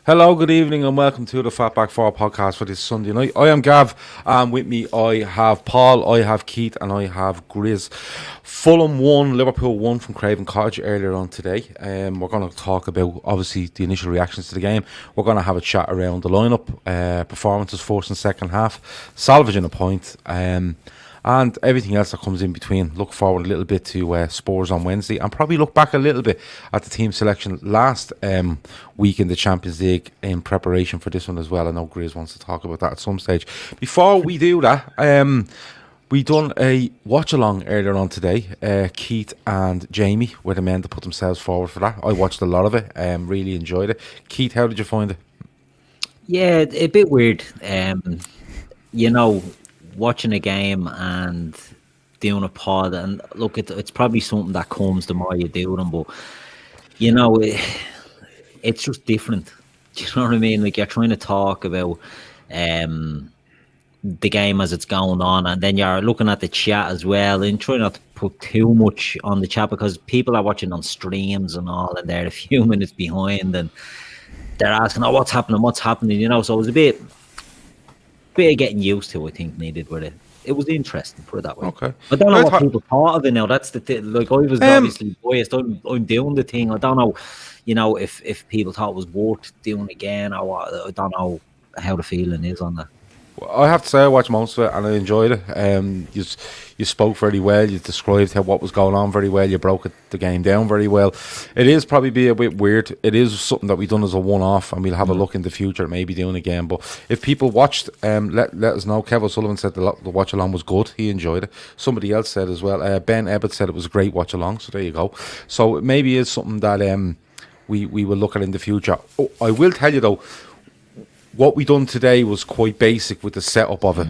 Hello, good evening, and welcome to the Fatback 4 podcast for this Sunday night. I am Gav, and with me I have Paul, I have Keith, and I have Grizz. Fulham won, Liverpool won from Craven Cottage earlier on today. We're going to talk about, obviously, the initial reactions to the game. We're going to have a chat around the lineup, performances first and second half, salvaging a point, and everything else that comes in between. Look forward a little bit to Spurs on Wednesday, and probably look back a little bit at the team selection last week in the Champions League in preparation for this one as well. I know Grizz wants to talk about that at some stage. Before we do that, we done a watch along earlier on today. Keith and Jamie were the men to put themselves forward for that. I watched a lot of it, really enjoyed it. Keith, how did you find it? Yeah, a bit weird. Watching a game and doing a pod, and look, it's probably something that comes the more you do them, but it's just different. Do you know what I mean? Like, you're trying to talk about the game as it's going on, and then you're looking at the chat as well, and trying not to put too much on the chat because people are watching on streams and all, and they're a few minutes behind, and they're asking, "Oh, what's happening?" So it was a bit of getting used to, I think, needed with it. It was interesting, put it that way. Okay. I don't know what people thought of it now. That's the thing. Like, I was obviously biased. I'm doing the thing. I don't know, if people thought it was worth doing again or what. I don't know how the feeling is on that. I have to say I watched most of it and I enjoyed it. You spoke very well. You described what was going on very well. You broke the game down very well. It is probably be a bit weird. It is something that we've done as a one-off, and we'll have a look in the future at maybe doing again. But if people watched, let us know. Kev O'Sullivan said the watch along was good. He enjoyed it. Somebody else said as well. Ben Ebbett said it was a great watch along. So there you go. So it maybe is something that we will look at in the future. Oh, I will tell you though, what we done today was quite basic with the setup of it.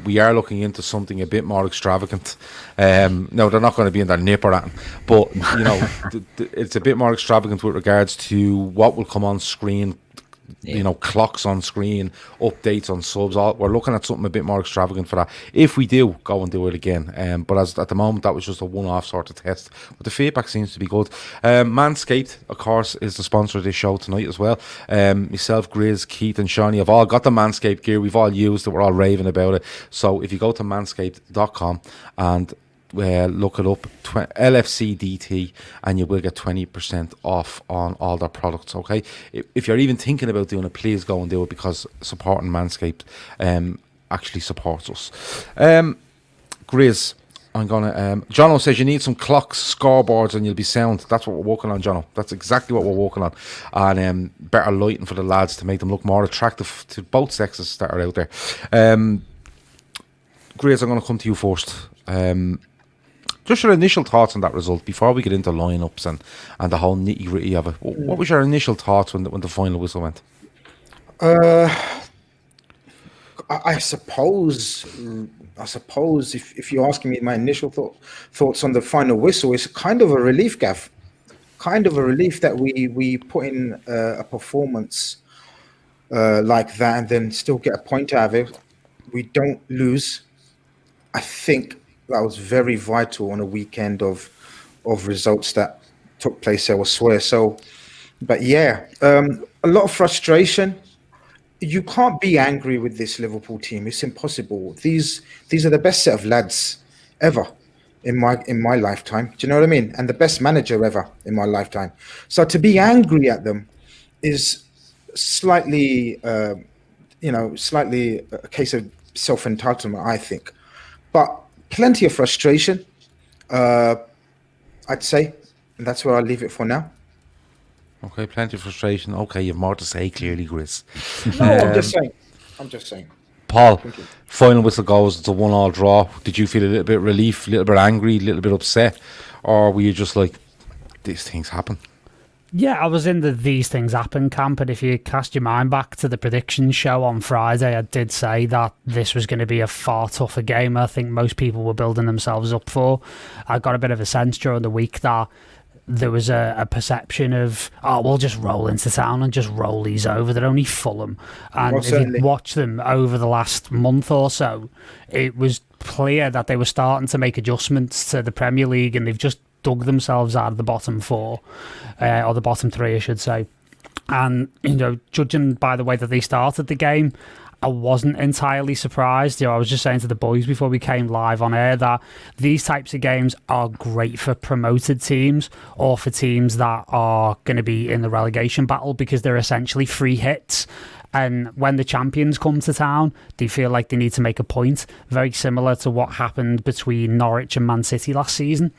We are looking into something a bit more extravagant. No, they're not going to be in their nipper at, but it's a bit more extravagant with regards to what will come on screen. Clocks on screen, updates on subs. We're looking at something a bit more extravagant for that. If we do go and do it again, but at the moment that was just a one-off sort of test. But the feedback seems to be good. Manscaped, of course, is the sponsor of this show tonight as well. Myself, Grizz, Keith, and Shawnee have all got the Manscaped gear. We've all used it. We're all raving about it. So if you go to manscaped.com and look it up, LFC DT, and you will get 20% off on all their products. Okay, if you're even thinking about doing it, please go and do it, because supporting Manscaped actually supports us. Grizz, I'm gonna Jono says you need some clocks, scoreboards, and you'll be sound. That's what we're working on, Jono. That's exactly what we're working on. And better lighting for the lads to make them look more attractive to both sexes that are out there. Grizz, I'm gonna come to you first. Just your initial thoughts on that result before we get into lineups and the whole nitty gritty of it. What was your initial thoughts when the final whistle went? I suppose if you're asking me my initial thoughts on the final whistle, it's kind of a relief, Gav. Kind of a relief that we put in a performance like that and then still get a point out of it. We don't lose. I think that was very vital on a weekend of results that took place elsewhere. So, but yeah, a lot of frustration. You can't be angry with this Liverpool team. It's impossible. These are the best set of lads ever in my lifetime. Do you know what I mean? And the best manager ever in my lifetime. So to be angry at them is slightly a case of self-entitlement, I think. But plenty of frustration, I'd say, and that's where I'll leave it for now. Okay, plenty of frustration. Okay, you've more to say, clearly, Grizz. No, I'm just saying. Paul, final whistle goes, it's a 1-1 draw. Did you feel a little bit relief, a little bit angry, a little bit upset, or were you just like, these things happen? Yeah, I was in the these things happen camp, and if you cast your mind back to the predictions show on Friday, I did say that this was going to be a far tougher game. I think most people were building themselves up for. I got a bit of a sense during the week that there was a perception of, we'll just roll into town and just roll these over. They're only Fulham. And if you watch them over the last month or so, it was clear that they were starting to make adjustments to the Premier League, and they've just dug themselves out of the bottom four, or the bottom three, I should say. And, judging by the way that they started the game, I wasn't entirely surprised. I was just saying to the boys before we came live on air that these types of games are great for promoted teams or for teams that are going to be in the relegation battle, because they're essentially free hits. And when the champions come to town, they feel like they need to make a point, very similar to what happened between Norwich and Man City last season.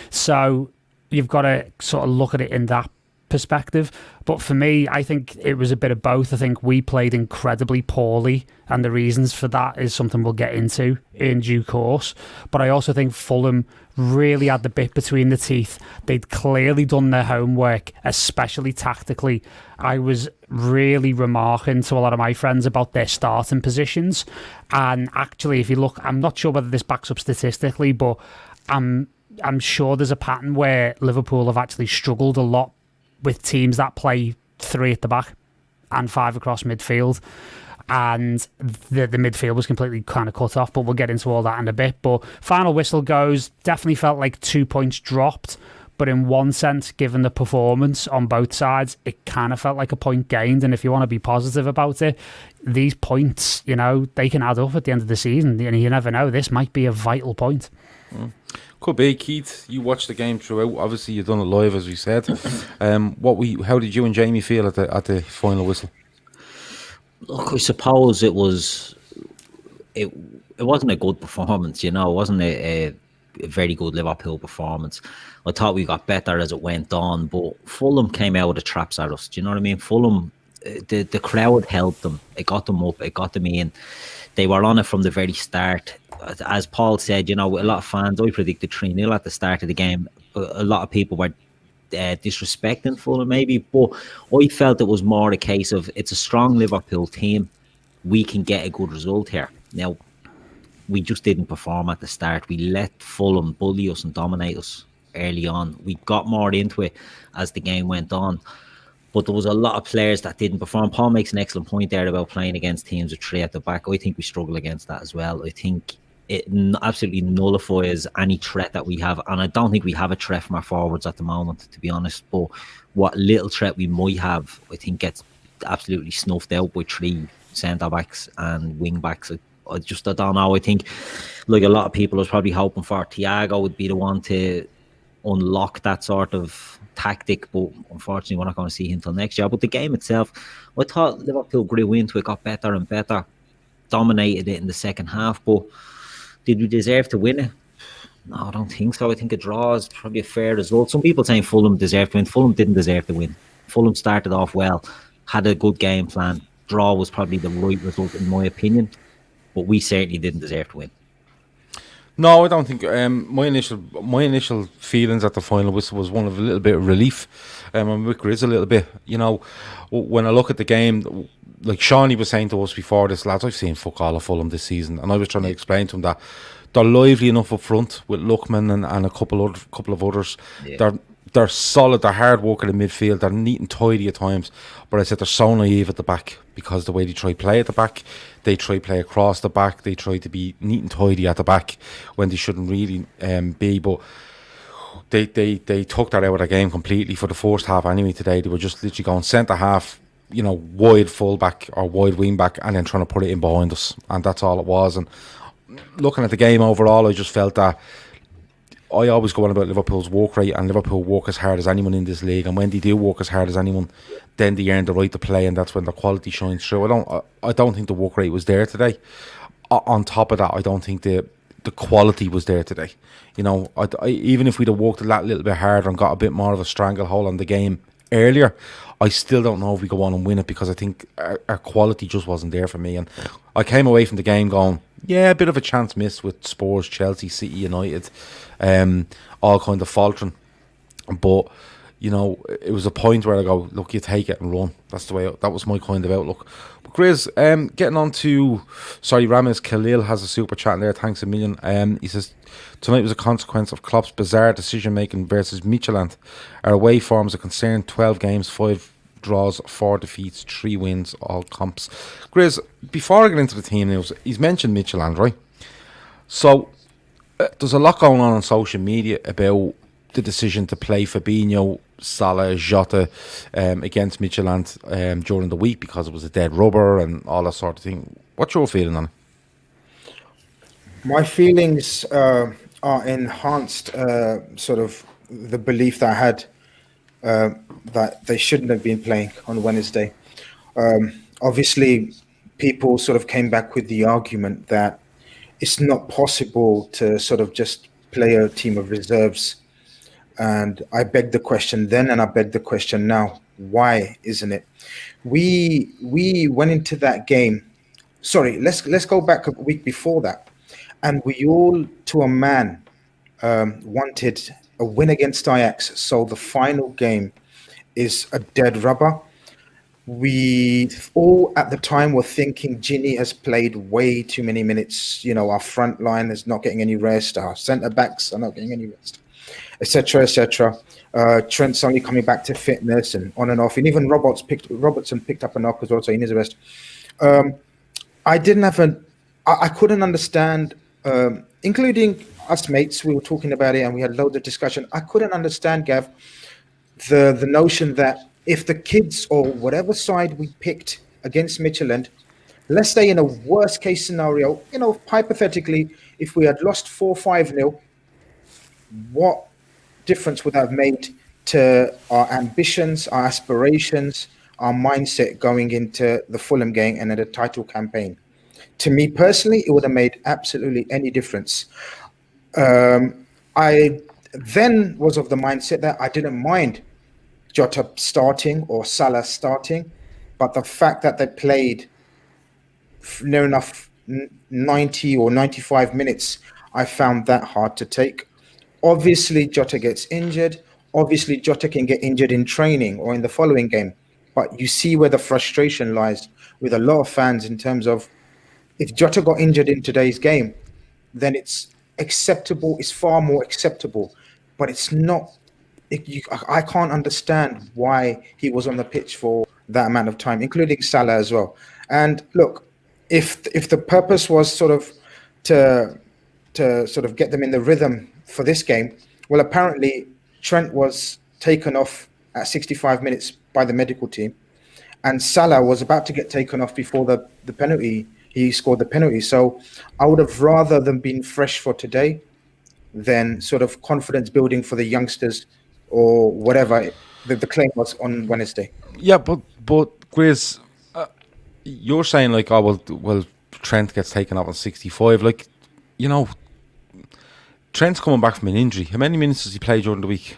So you've got to sort of look at it in that perspective. But for me, I think it was a bit of both. I think we played incredibly poorly, and the reasons for that is something we'll get into in due course. But I also think Fulham really had the bit between the teeth. They'd clearly done their homework, especially tactically. I was really remarking to a lot of my friends about their starting positions. And actually, if you look, I'm not sure whether this backs up statistically, but I'm sure there's a pattern where Liverpool have actually struggled a lot with teams that play 3 at the back and 5 across midfield. And the midfield was completely kind of cut off, but we'll get into all that in a bit. But final whistle goes, definitely felt like 2 points dropped, but in one sense, given the performance on both sides, it kind of felt like a point gained. And if you want to be positive about it, these points, they can add up at the end of the season, and you never know, this might be a vital point. Could be. Keith, you watched the game throughout. Obviously, you've done it live, as we said. How did you and Jamie feel at the final whistle? Look, I suppose it wasn't a good performance. It wasn't a very good Liverpool performance. I thought we got better as it went on, but Fulham came out of the traps at us. Do you know what I mean? Fulham, the crowd helped them. It got them up. It got them in. They were on it from the very start. As Paul said, a lot of fans, I predicted 3-0 at the start of the game. A lot of people were disrespecting Fulham maybe, but I felt it was more a case of, it's a strong Liverpool team. We can get a good result here. Now, we just didn't perform at the start. We let Fulham bully us and dominate us early on. We got more into it as the game went on. But there was a lot of players that didn't perform. Paul makes an excellent point there about playing against teams with 3 at the back. I think we struggle against that as well. I think it absolutely nullifies any threat that we have. And I don't think we have a threat from our forwards at the moment, to be honest. But what little threat we might have, I think gets absolutely snuffed out by 3 centre-backs and wing-backs. I don't know. I think, like a lot of people, I was probably hoping for THIAGO would be the one to unlock that sort of tactic, but unfortunately we're not going to see him until next year. But the game itself, I thought Liverpool grew into it, got better and better, dominated it in the second half. But did we deserve to win it? No, I don't think so. I think a draw is probably a fair result. Some people saying Fulham deserved to win. Fulham didn't deserve to win. Fulham started off well, had a good game plan. Draw was probably the right result in my opinion, but we certainly didn't deserve to win. No, I don't think. My initial feelings at the final whistle was one of a little bit of relief. I'm with Grizz a little bit. When I look at the game, like Shawnee was saying to us before this, lads, I've seen fuck all of Fulham this season, and I was trying to explain to him that they're lively enough up front with Luckman and a couple of others. Yeah. They're solid, they're hard working in midfield, they're neat and tidy at times. But I said they're so naive at the back, because the way they try play at the back, they try play across the back, they try to be neat and tidy at the back when they shouldn't really be. But they took that out of the game completely for the first half anyway today. They were just literally going centre half, wide full back or wide wing back, and then trying to put it in behind us, and that's all it was. And looking at the game overall, I just felt that I always go on about Liverpool's work rate, and Liverpool work as hard as anyone in this league, and when they do work as hard as anyone, then they earn the right to play, and that's when the quality shines through. I don't think the work rate was there today. On top of that, I don't think the quality was there today. Even if we'd have worked that little bit harder and got a bit more of a stranglehold on the game earlier, I still don't know if we go on and win it, because I think our quality just wasn't there for me. And I came away from the game going, yeah, a bit of a chance missed with Spurs, Chelsea, City, United, all kind of faltering. But, it was a point where I go, look, you take it and run. That's the way, that was my kind of outlook. But Grizz, getting on to, Rames Khalil has a super chat in there, thanks a million. He says, tonight was a consequence of Klopp's bizarre decision-making versus Midtjylland. Our away forms are concerned, 12 games, 5 draws, 4 defeats, 3 wins, all comps. Grizz, before I get into the team news, he's mentioned Midtjylland, right? So, there's a lot going on social media about the decision to play Fabinho Salah, Jota against Midtjylland during the week because it was a dead rubber and all that sort of thing. What's your feeling on it? My feelings are enhanced, sort of the belief that I had that they shouldn't have been playing on Wednesday. Obviously, people sort of came back with the argument that it's not possible to sort of just play a team of reserves. And I begged the question then, and I beg the question now: why isn't it? We went into that game. Sorry, let's go back a week before that, and we all, to a man, wanted a win against Ajax. So the final game is a dead rubber. We all at the time were thinking Ginny has played way too many minutes. You know, our front line is not getting any rest. Our centre backs are not getting any rest, etc., etc. Trent's only coming back to fitness and on and off. And even Robertson picked up a knock as well, so he needs a rest. I couldn't understand, including us mates. We were talking about it and we had loads of discussion. I couldn't understand, Gav, the notion that if the kids or whatever side we picked against Midtjylland, let's say in a worst case scenario, you know, hypothetically, if we had lost 4-5-0, what difference would that have made to our ambitions, our aspirations, our mindset going into the Fulham game and the title campaign? To me personally, it would have made absolutely any difference. I then was of the mindset that I didn't mind Jota starting or Salah starting, but the fact that they played near enough 90 or 95 minutes, I found that hard to take. Obviously, Jota gets injured. Obviously, Jota can get injured in training or in the following game. But you see where the frustration lies with a lot of fans in terms of if Jota got injured in today's game, then it's acceptable. It's far more acceptable. But it's not. I can't understand why he was on the pitch for that amount of time, including Salah as well. And look, if the purpose was sort of to sort of get them in the rhythm for this game, well, apparently Trent was taken off at 65 minutes by the medical team, and Salah was about to get taken off before the penalty. He scored the penalty. So I would have rather them been fresh for today than sort of confidence building for the youngsters or whatever the claim was on Wednesday. Yeah, but Grizz, you're saying like, oh well, Trent gets taken off on 65. Like, you know, Trent's coming back from an injury. How many minutes does he play during the week?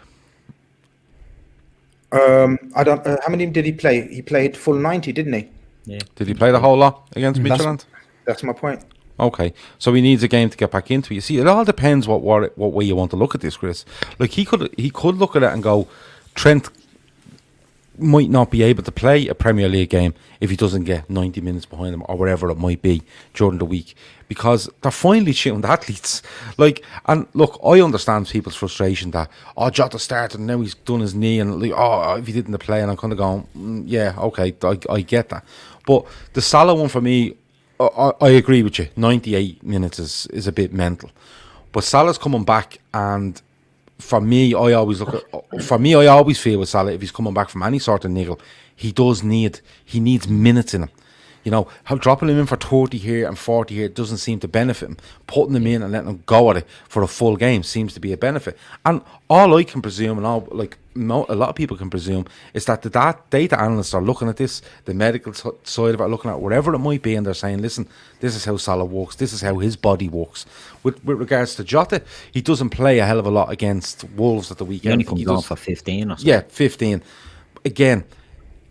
I don't. How many did he play? He played full 90, didn't he? Yeah. Did he play the whole lot against Midtjylland? That's my point. Okay, so he needs a game to get back into. You see, it all depends what way you want to look at this, Chris. Like he could look at it and go, Trent might not be able to play a Premier League game if he doesn't get 90 minutes behind him or whatever it might be during the week, because they're finally shooting the athletes. Like, and look, I understand people's frustration that Jota started and now he's done his knee and like, if he didn't play, and I'm kind of going, yeah, okay, I get that. But the Salah one for me, I agree with you. 98 minutes is a bit mental, but Salah's coming back, and for me, I always feel with Salah, if he's coming back from any sort of niggle, he needs minutes in him. You know, how dropping him in for 30 here and 40 here doesn't seem to benefit him. Putting him in and letting him go at it for a full game seems to be a benefit. And all I can presume, and all a lot of people can presume, is that the data analysts are looking at this, the medical side of it, are looking at whatever it might be, and they're saying, listen, this is how Salah works, this is how his body works. With regards to Jota, he doesn't play a hell of a lot against Wolves at the weekend. He only comes on for 15 or something. Yeah, 15. Again,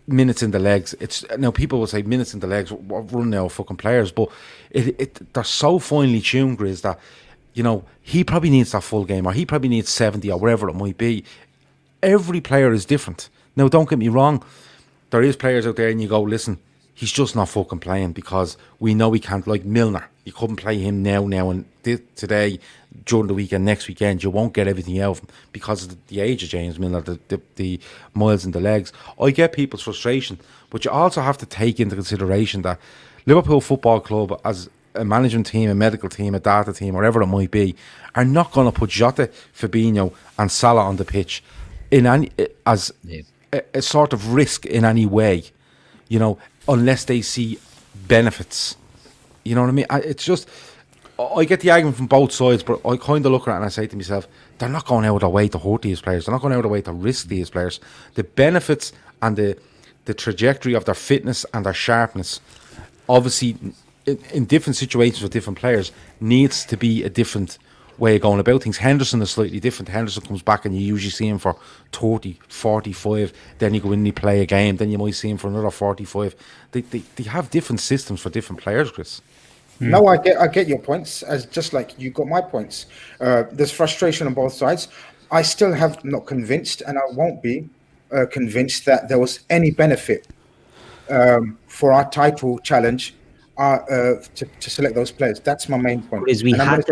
minutes in the legs. It's now people will say minutes in the legs, run now fucking players, but they're so finely tuned, Grizz, that you know he probably needs that full game, or he probably needs 70 or whatever it might be. Every player is different. Now, don't get me wrong, there is players out there and you go, listen, he's just not fucking playing because we know he can't. Like Milner, you couldn't play him now and today during the weekend, next weekend you won't get everything out of him because of the age of James Milner, the miles in the legs. I get people's frustration, but you also have to take into consideration that Liverpool Football Club, as a management team, a medical team, a data team, whatever it might be, are not going to put Jota, Fabinho and Salah on the pitch in any as a sort of risk in any way, you know, unless they see benefits. You know what I mean? It's just, I get the argument from both sides, but I kind of look at it and I say to myself, they're not going out of their way to hurt these players. They're not going out of their way to risk these players. The benefits and the trajectory of their fitness and their sharpness, obviously, in different situations with different players, needs to be a different way of going about things. Henderson is slightly different. Henderson comes back and you usually see him for 30, 45, then you go in and you play a game, then you might see him for another 45. They have different systems for different players, Chris. No, I get your points, as just like you got my points. There's frustration on both sides. I still have not convinced, and I won't be convinced that there was any benefit for our title challenge to select those players. That's my main point. Because we had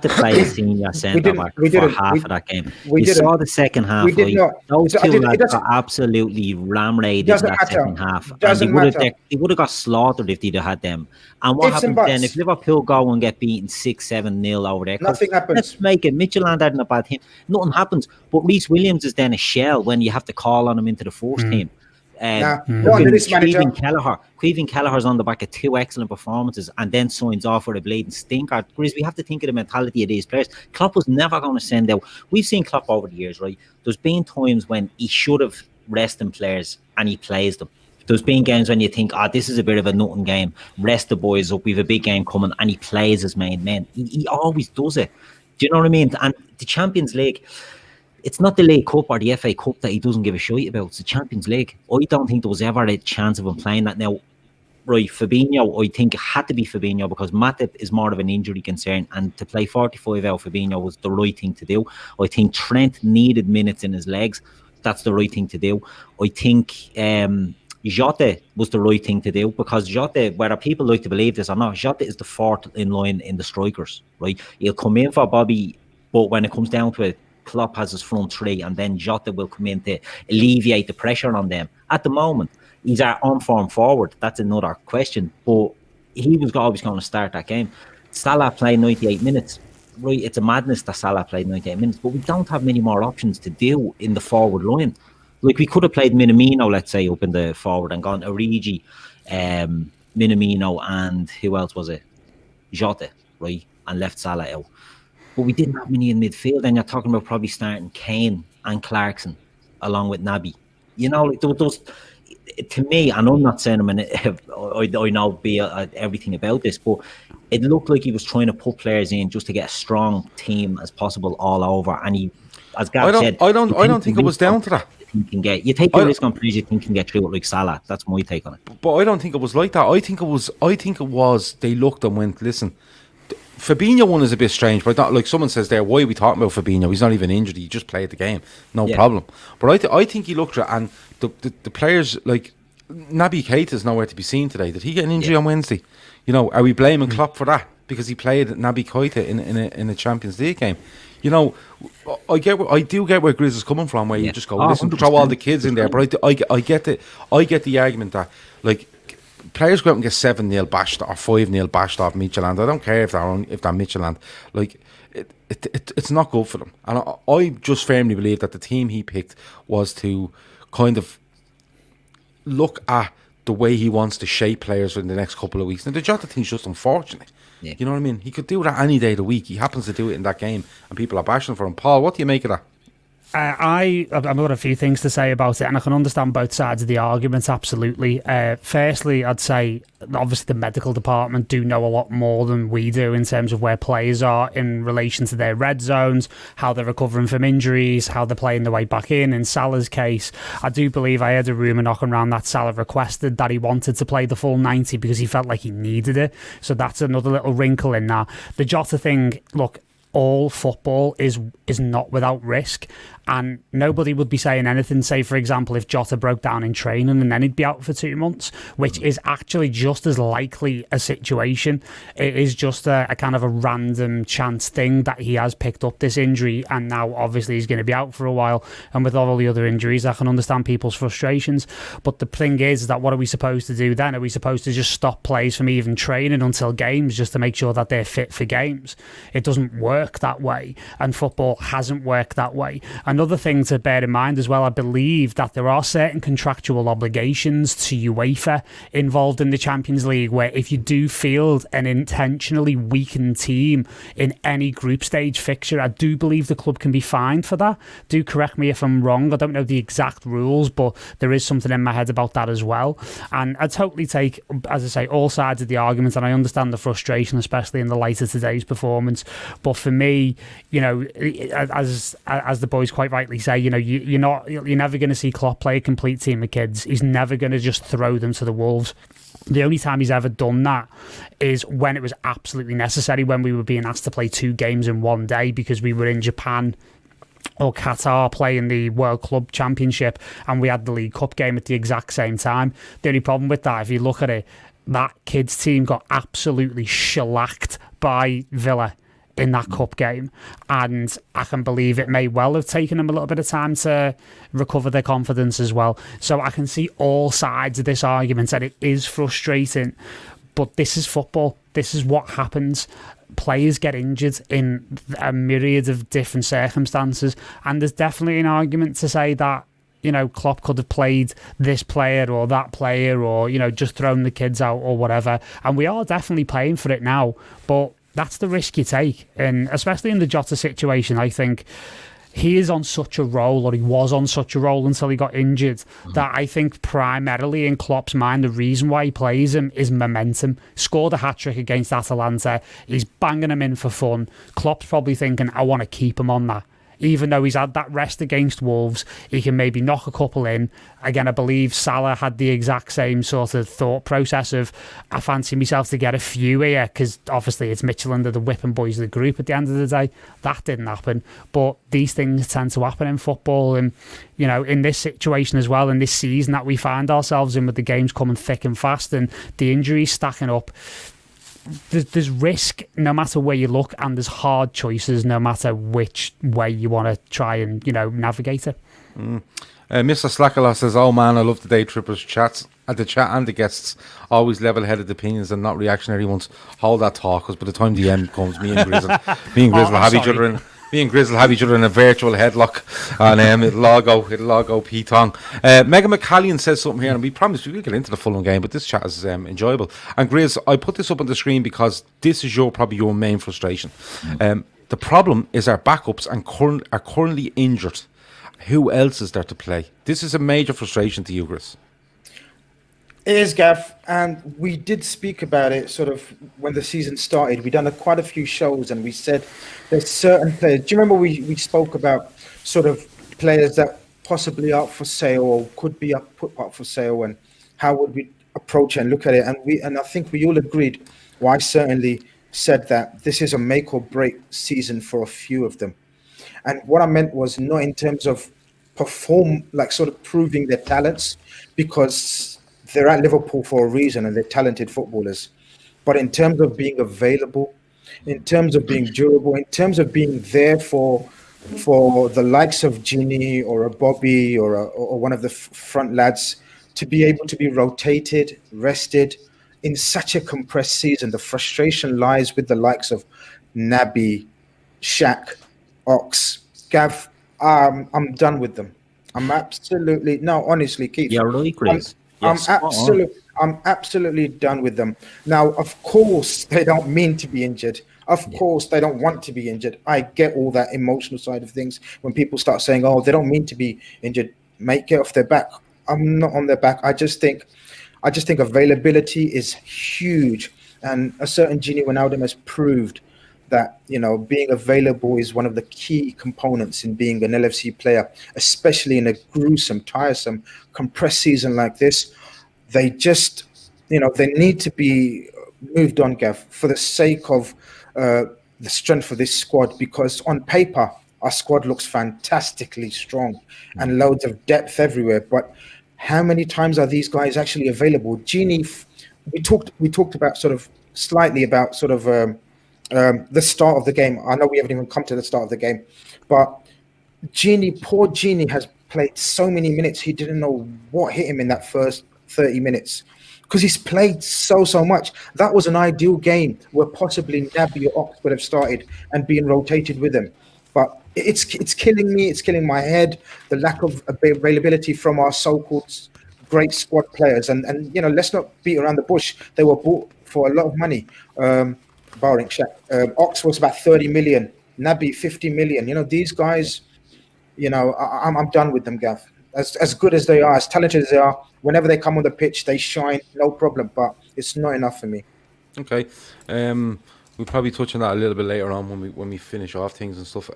to play a senior centre back for half of that game. We saw the second half. We did not. Those two lads got absolutely ram-raided in that second half. And they would have got slaughtered if they'd have had them. And what happens then if Liverpool go and get beaten 6-7-0 over there? Nothing happens. Let's make it. Midtjylland hadn't a bad team. Nothing happens. But Reece Williams is then a shell when you have to call on him into the first team. Caoimhin Kelleher's on the back of 2 excellent performances and then signs off for a bleeding stinker. Whereas we have to think of the mentality of these players. Klopp was never going to send out. We've seen Klopp over the years, right? There's been times when he should have rested players and he plays them. There's been games when you think, this is a bit of a nothing game. Rest the boys up. We've a big game coming, and he plays his main men. He always does it. Do you know what I mean? And the Champions League, it's not the League Cup or the FA Cup that he doesn't give a shit about. It's the Champions League. I don't think there was ever a chance of him playing that. Now, right, Fabinho, I think it had to be Fabinho because Matip is more of an injury concern, and to play 45 out Fabinho was the right thing to do. I think Trent needed minutes in his legs. That's the right thing to do. I think Jota was the right thing to do because Jota, whether people like to believe this or not, Jota is the fourth in line in the strikers, right? He'll come in for Bobby, but when it comes down to it, Klopp has his front three, and then Jota will come in to alleviate the pressure on them. At the moment, he's our on-form forward. That's another question. But he was always going to start that game. Salah played 98 minutes. Right, it's a madness that Salah played 98 minutes, but we don't have many more options to do in the forward line. Like, we could have played Minamino, let's say, up in the forward and gone Origi, Minamino, and who else was it? Jota, right? And left Salah out. But we didn't have many in midfield, and you're talking about probably starting Kane and Clarkson along with Naby. You know, like those to me, and I'm not saying I know everything about this, but it looked like he was trying to put players in just to get a strong team as possible all over. And he, as Gav said, I don't think it was down to that. You take a risk on players you think can get through it, like Salah. That's my take on it. But I don't think it was like that. I think it was they looked and went, listen, Fabinho one is a bit strange, but not like someone says there, why are we talking about Fabinho? He's not even injured. He just played the game, no problem. But I think he looked at it, and the players like Naby Keita is nowhere to be seen today. Did he get an injury on Wednesday? You know, are we blaming Klopp for that because he played Naby Keita in a Champions League game? You know, I do get where Grizz is coming from, where you just go, listen, 100%. Throw all the kids in there. But I get the argument that, like, players go out and get 7-0 bashed or 5-0 bashed off Midtjylland. I don't care if they're Midtjylland. Like, it's not good for them. And I just firmly believe that the team he picked was to kind of look at the way he wants to shape players in the next couple of weeks. And the Jota thing's just unfortunate. Yeah. You know what I mean? He could do that any day of the week. He happens to do it in that game, and people are bashing for him. Paul, what do you make of that? I've got a few things to say about it, and I can understand both sides of the argument, absolutely. Firstly, I'd say, obviously, the medical department do know a lot more than we do in terms of where players are in relation to their red zones, how they're recovering from injuries, how they're playing their way back in. In Salah's case, I do believe I heard a rumour knocking around that Salah requested that he wanted to play the full 90 because he felt like he needed it. So that's another little wrinkle in that. The Jota thing, look, all football is not without risk, and nobody would be saying anything, say for example if Jota broke down in training and then he'd be out for 2 months, which is actually just as likely a situation. It is just a kind of a random chance thing that he has picked up this injury, and now obviously he's going to be out for a while, and with all the other injuries I can understand people's frustrations. But the thing is that what are we supposed to do then? Are we supposed to just stop players from even training until games just to make sure that they're fit for games? It doesn't work work that way, and football hasn't worked that way. Another thing to bear in mind as well, I believe that there are certain contractual obligations to UEFA involved in the Champions League, where if you do field an intentionally weakened team in any group stage fixture, I do believe the club can be fined for that. Do correct me if I'm wrong. I don't know the exact rules, but there is something in my head about that as well. And I totally take, as I say, all sides of the argument, and I understand the frustration, especially in the light of today's performance. But for me, you know, as the boys quite rightly say, you know, you're never going to see Klopp play a complete team of kids. He's never going to just throw them to the wolves. The only time he's ever done that is when it was absolutely necessary, when we were being asked to play 2 games in one day because we were in Japan or Qatar playing the World Club Championship and we had the League Cup game at the exact same time. The only problem with that, if you look at it, that kids team got absolutely shellacked by Villa in that cup game, and I can believe it may well have taken them a little bit of time to recover their confidence as well. So I can see all sides of this argument, and it is frustrating, but this is football. This is what happens. Players get injured in a myriad of different circumstances, and there's definitely an argument to say that, you know, Klopp could have played this player or that player, or, you know, just thrown the kids out or whatever, and we are definitely paying for it now, but that's the risk you take. And especially in the Jota situation, I think he is on such a roll, or he was on such a roll until he got injured, that I think primarily in Klopp's mind, the reason why he plays him is momentum. Scored a hat-trick against Atalanta, he's banging him in for fun. Klopp's probably thinking, I want to keep him on that. Even though he's had that rest against Wolves, he can maybe knock a couple in. Again, I believe Salah had the exact same sort of thought process of, I fancy myself to get a few here, because obviously it's Mitchell and the whipping boys of the group at the end of the day. That didn't happen. But these things tend to happen in football. And, you know, in this situation as well, in this season that we find ourselves in, with the games coming thick and fast and the injuries stacking up, there's risk no matter where you look, and there's hard choices no matter which way you want to try and, you know, navigate it. Mr. STOCKLEY says, oh man, I love the Daytrippers chats. At the chat and the guests, always level-headed opinions and not reactionary ones. Hold that talk, because by the time the end comes, me and Grizzle have each other in. Me and Grizzle have each other in a virtual headlock, and it'll all go P-tong. Megan McCallion says something here, and we promise we will get into the Fulham game, but this chat is enjoyable. And Grizz, I put this up on the screen because this is probably your main frustration. The problem is our backups are currently injured. Who else is there to play? This is a major frustration to you, Grizz. It is, Gav, and we did speak about it sort of when the season started. We done quite a few shows, and we said there's certain players. Do you remember we spoke about sort of players that possibly are up for sale or could be put up for sale, and how would we approach and look at it? And I think we all agreed. Well, I certainly said that this is a make or break season for a few of them, and what I meant was not in terms of sort of proving their talents, because they're at Liverpool for a reason and they're talented footballers. But in terms of being available, in terms of being durable, in terms of being there for the likes of Ginny or a Bobby or one of the front lads to be able to be rotated, rested in such a compressed season, the frustration lies with the likes of Naby, Shaq, Ox, Gav. I'm done with them. I'm absolutely, no, honestly, Keith. Yeah, really, Chris. I'm absolutely done with them. Now, of course, they don't mean to be injured. Of course, they don't want to be injured. I get all that emotional side of things. When people start saying, "Oh, they don't mean to be injured," mate, get off their back. I'm not on their back. I just think availability is huge, and a certain Gini Wijnaldum has proved that, you know, being available is one of the key components in being an LFC player, especially in a gruesome, tiresome, compressed season like this. They just, you know, they need to be moved on, Gav, for the sake of the strength of this squad, because on paper, our squad looks fantastically strong and loads of depth everywhere. But how many times are these guys actually available? Gini, we talked about slightly about the start of the game. I know we haven't even come to the start of the game, but poor Gini has played so many minutes. He didn't know what hit him in that first 30 minutes. because he's played so much. That was an ideal game where possibly Naby or Ox would have started and been rotated with him. But it's killing me. It's killing my head. The lack of availability from our so-called great squad players. And you know, let's not beat around the bush. They were bought for a lot of money. Barring Shaq. Ox was about 30 million. Naby 50 million. You know, these guys. You know, I'm done with them, Gav. As good as they are, as talented as they are, whenever they come on the pitch, they shine, no problem. But it's not enough for me. Okay, we'll probably touch on that a little bit later on when we finish off things and stuff.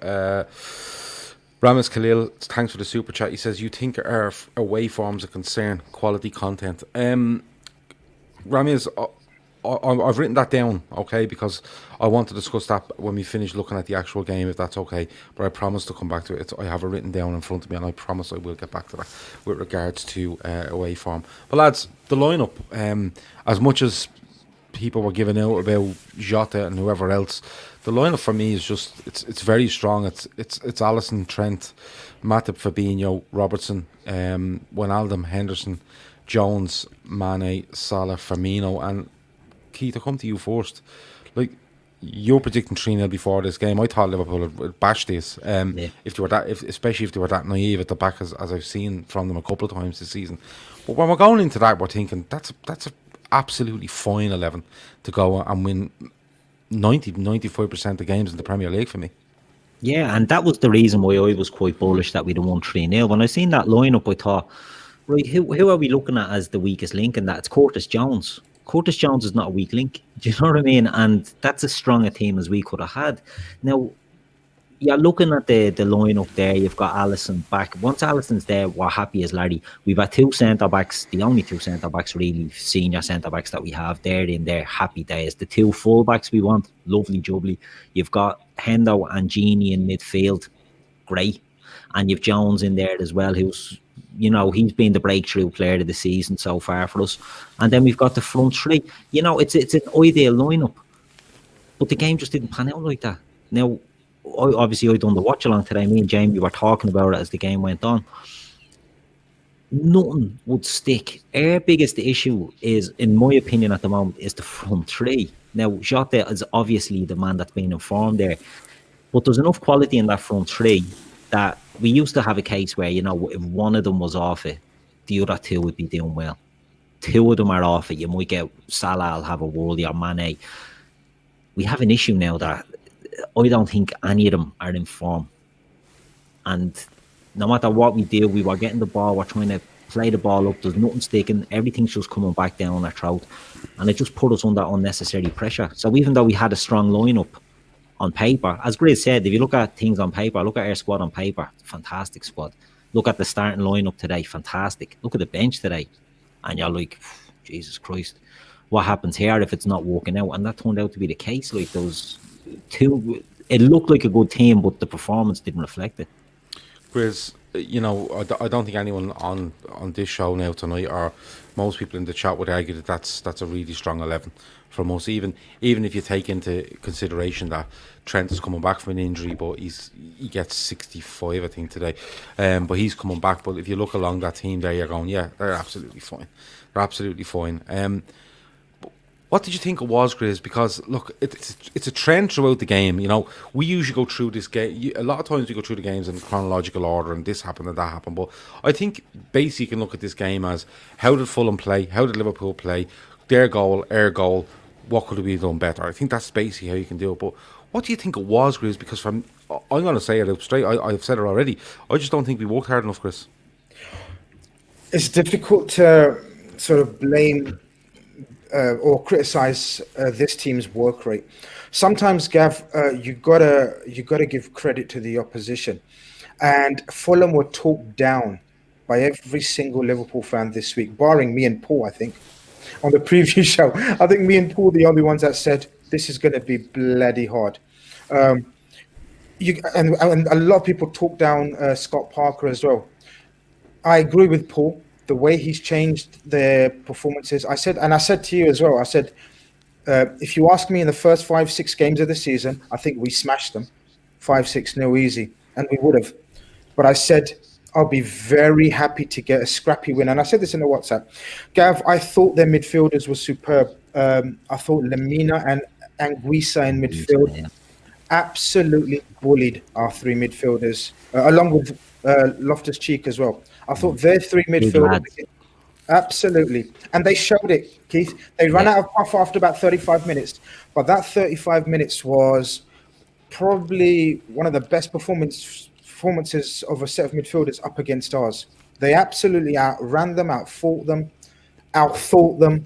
Ramis Khalil, thanks for the super chat. He says, "You think our away forms a concern? Quality content." Ramis, I've written that down, okay, because I want to discuss that when we finish looking at the actual game, if that's okay. But I promise to come back to it. I have it written down in front of me, and I promise I will get back to that with regards to away form. But lads, the lineup, as much as people were giving out about Jota and whoever else, the lineup for me is just it's very strong. It's Alisson, Trent, Matip, Fabinho, Robertson, Wijnaldum, Henderson, Jones, Mane, Salah, Firmino, and Keith, I'll come to you first. Like, you're predicting 3-0 before this game. I thought Liverpool would bash this. If they were that, especially if they were that naive at the back, as I've seen from them a couple of times this season. But when we're going into that, we're thinking that's a absolutely fine 11 to go and win 95% of games in the Premier League for me. Yeah, and that was the reason why I was quite bullish that we'd have won 3-0. When I seen that lineup, I thought, right, who are we looking at as the weakest link in that? It's Curtis Jones. Curtis Jones is not a weak link. Do you know what I mean? And that's as strong a team as we could have had. Now, you're looking at the lineup there. You've got Alisson back. Once Alisson's there, we're happy as Larry. We've had two centre-backs, the only two centre-backs really, senior centre-backs that we have there in their happy days. The two full-backs we want, lovely jubbly. You've got Hendo and Genie in midfield, great. And you've Jones in there as well, who's, you know, he's been the breakthrough player of the season so far for us. And then we've got the front three. You know, it's an ideal lineup. But the game just didn't pan out like that. Now, I done the watch along today. Me and Jamie were talking about it as the game went on. Nothing would stick. Our biggest issue is, in my opinion at the moment, is the front three. Now, Jota is obviously the man that's been informed there. But there's enough quality in that front three that we used to have a case where, you know, if one of them was off it, the other two would be doing well. Two of them are off it. You might get Salah will have a worldie or Mane. We have an issue now that I don't think any of them are in form. And no matter what we do, we were getting the ball, we're trying to play the ball up, there's nothing sticking, everything's just coming back down our throat. And it just put us under unnecessary pressure. So even though we had a strong lineup on paper, as Grizz said, if you look at things on paper, look at our squad on paper, fantastic squad. Look at the starting lineup today, fantastic. Look at the bench today, and you're like, Jesus Christ, what happens here if it's not working out? And that turned out to be the case. Like, those two, it looked like a good team, but the performance didn't reflect it. Grizz, you know, I don't think anyone on this show now tonight, or most people in the chat, would argue that that's a really strong 11 from us. Even if you take into consideration that Trent is coming back from an injury, but he gets 65, I think, today. But he's coming back. But if you look along that team there, you're going, yeah, they're absolutely fine. They're absolutely fine. What did you think it was, Grizz? Because, look, it's a trend throughout the game. You know, we usually go through this game. A lot of times we go through the games in chronological order, and this happened and that happened. But I think basically you can look at this game as, how did Fulham play? How did Liverpool play? Their goal, our goal. What could we have done better? I think that's basically how you can do it. But what do you think it was, Grizz? Because I'm going to say it out straight. I've said it already. I just don't think we worked hard enough, Chris. It's difficult to sort of blame or criticize this team's work rate. Sometimes, Gav, you gotta give credit to the opposition, and Fulham were talked down by every single Liverpool fan this week, barring me and Paul. I think on the preview show, I think me and Paul the only ones that said this is going to be bloody hard. And a lot of people talk down Scott Parker as well. I agree with Paul. The way he's changed their performances, I said to you as well, I said, if you ask me in the first 5-6 games of the season, I think we smashed them 5-6 easy, and we would have. But I said, I'll be very happy to get a scrappy win. And I said this in the WhatsApp. Gav, I thought their midfielders were superb. I thought Lemina and Anguissa in midfield absolutely bullied our three midfielders, along with Loftus-Cheek as well. I thought their three midfielders... Absolutely. And they showed it, Keith. They ran out of puff after about 35 minutes. But that 35 minutes was probably one of the best performances of a set of midfielders up against ours. They absolutely outran them, outthought them.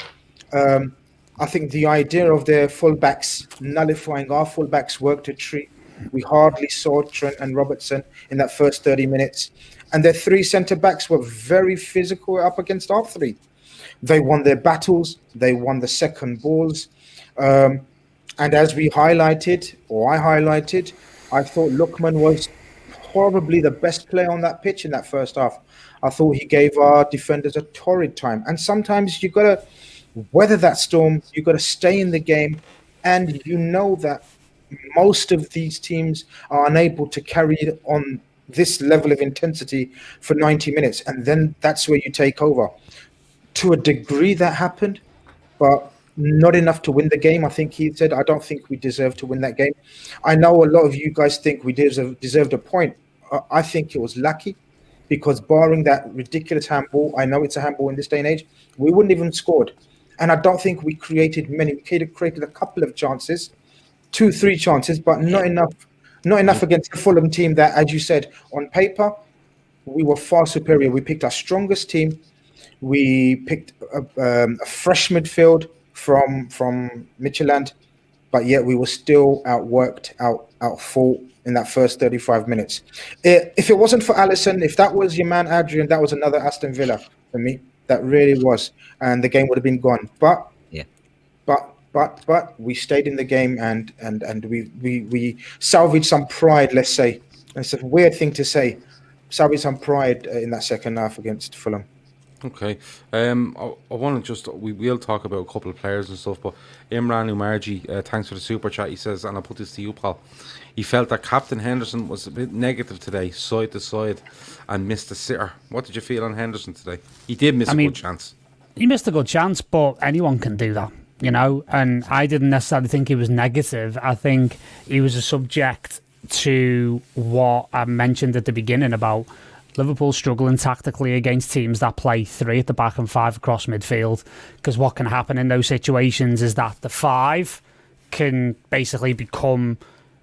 I think the idea of their fullbacks nullifying our fullbacks worked a treat. We hardly saw Trent and Robertson in that first 30 minutes. And their three centre-backs were very physical up against our three. They won their battles. They won the second balls. And as we highlighted, or I highlighted, I thought Lookman was probably the best player on that pitch in that first half. I thought he gave our defenders a torrid time. And sometimes you got to weather that storm. You got to stay in the game. And you know that most of these teams are unable to carry it on this level of intensity for 90 minutes. And then that's where you take over. To a degree that happened, but not enough to win the game. I think he said, I don't think we deserve to win that game. I know a lot of you guys think we deserved a point. I think it was lucky because barring that ridiculous handball, I know it's a handball in this day and age, we wouldn't even scored. And I don't think we created many. We created a couple of chances, 2-3 chances, but not enough. Not enough against the Fulham team that, as you said, on paper, we were far superior. We picked our strongest team. We picked a fresh midfield from Midtjylland, but yet we were still outworked, outfought in that first 35 minutes. If it wasn't for Alisson, if that was your man Adrian, that was another Aston Villa for me. That really was. And the game would have been gone. But we stayed in the game and we salvaged some pride, let's say. It's a weird thing to say. Salvaged some pride in that second half against Fulham. Okay. I want to just... We'll talk about a couple of players and stuff, but Imran Umarji, thanks for the super chat. He says, and I'll put this to you, Paul. He felt that Captain Henderson was a bit negative today, side to side, and missed a sitter. What did you feel on Henderson today? He did miss a good chance. He missed a good chance, but anyone can do that. You know, and I didn't necessarily think he was negative. I think he was a subject to what I mentioned at the beginning about Liverpool struggling tactically against teams that play 3 at the back and 5 across midfield. Because what can happen in those situations is that the 5 can basically become,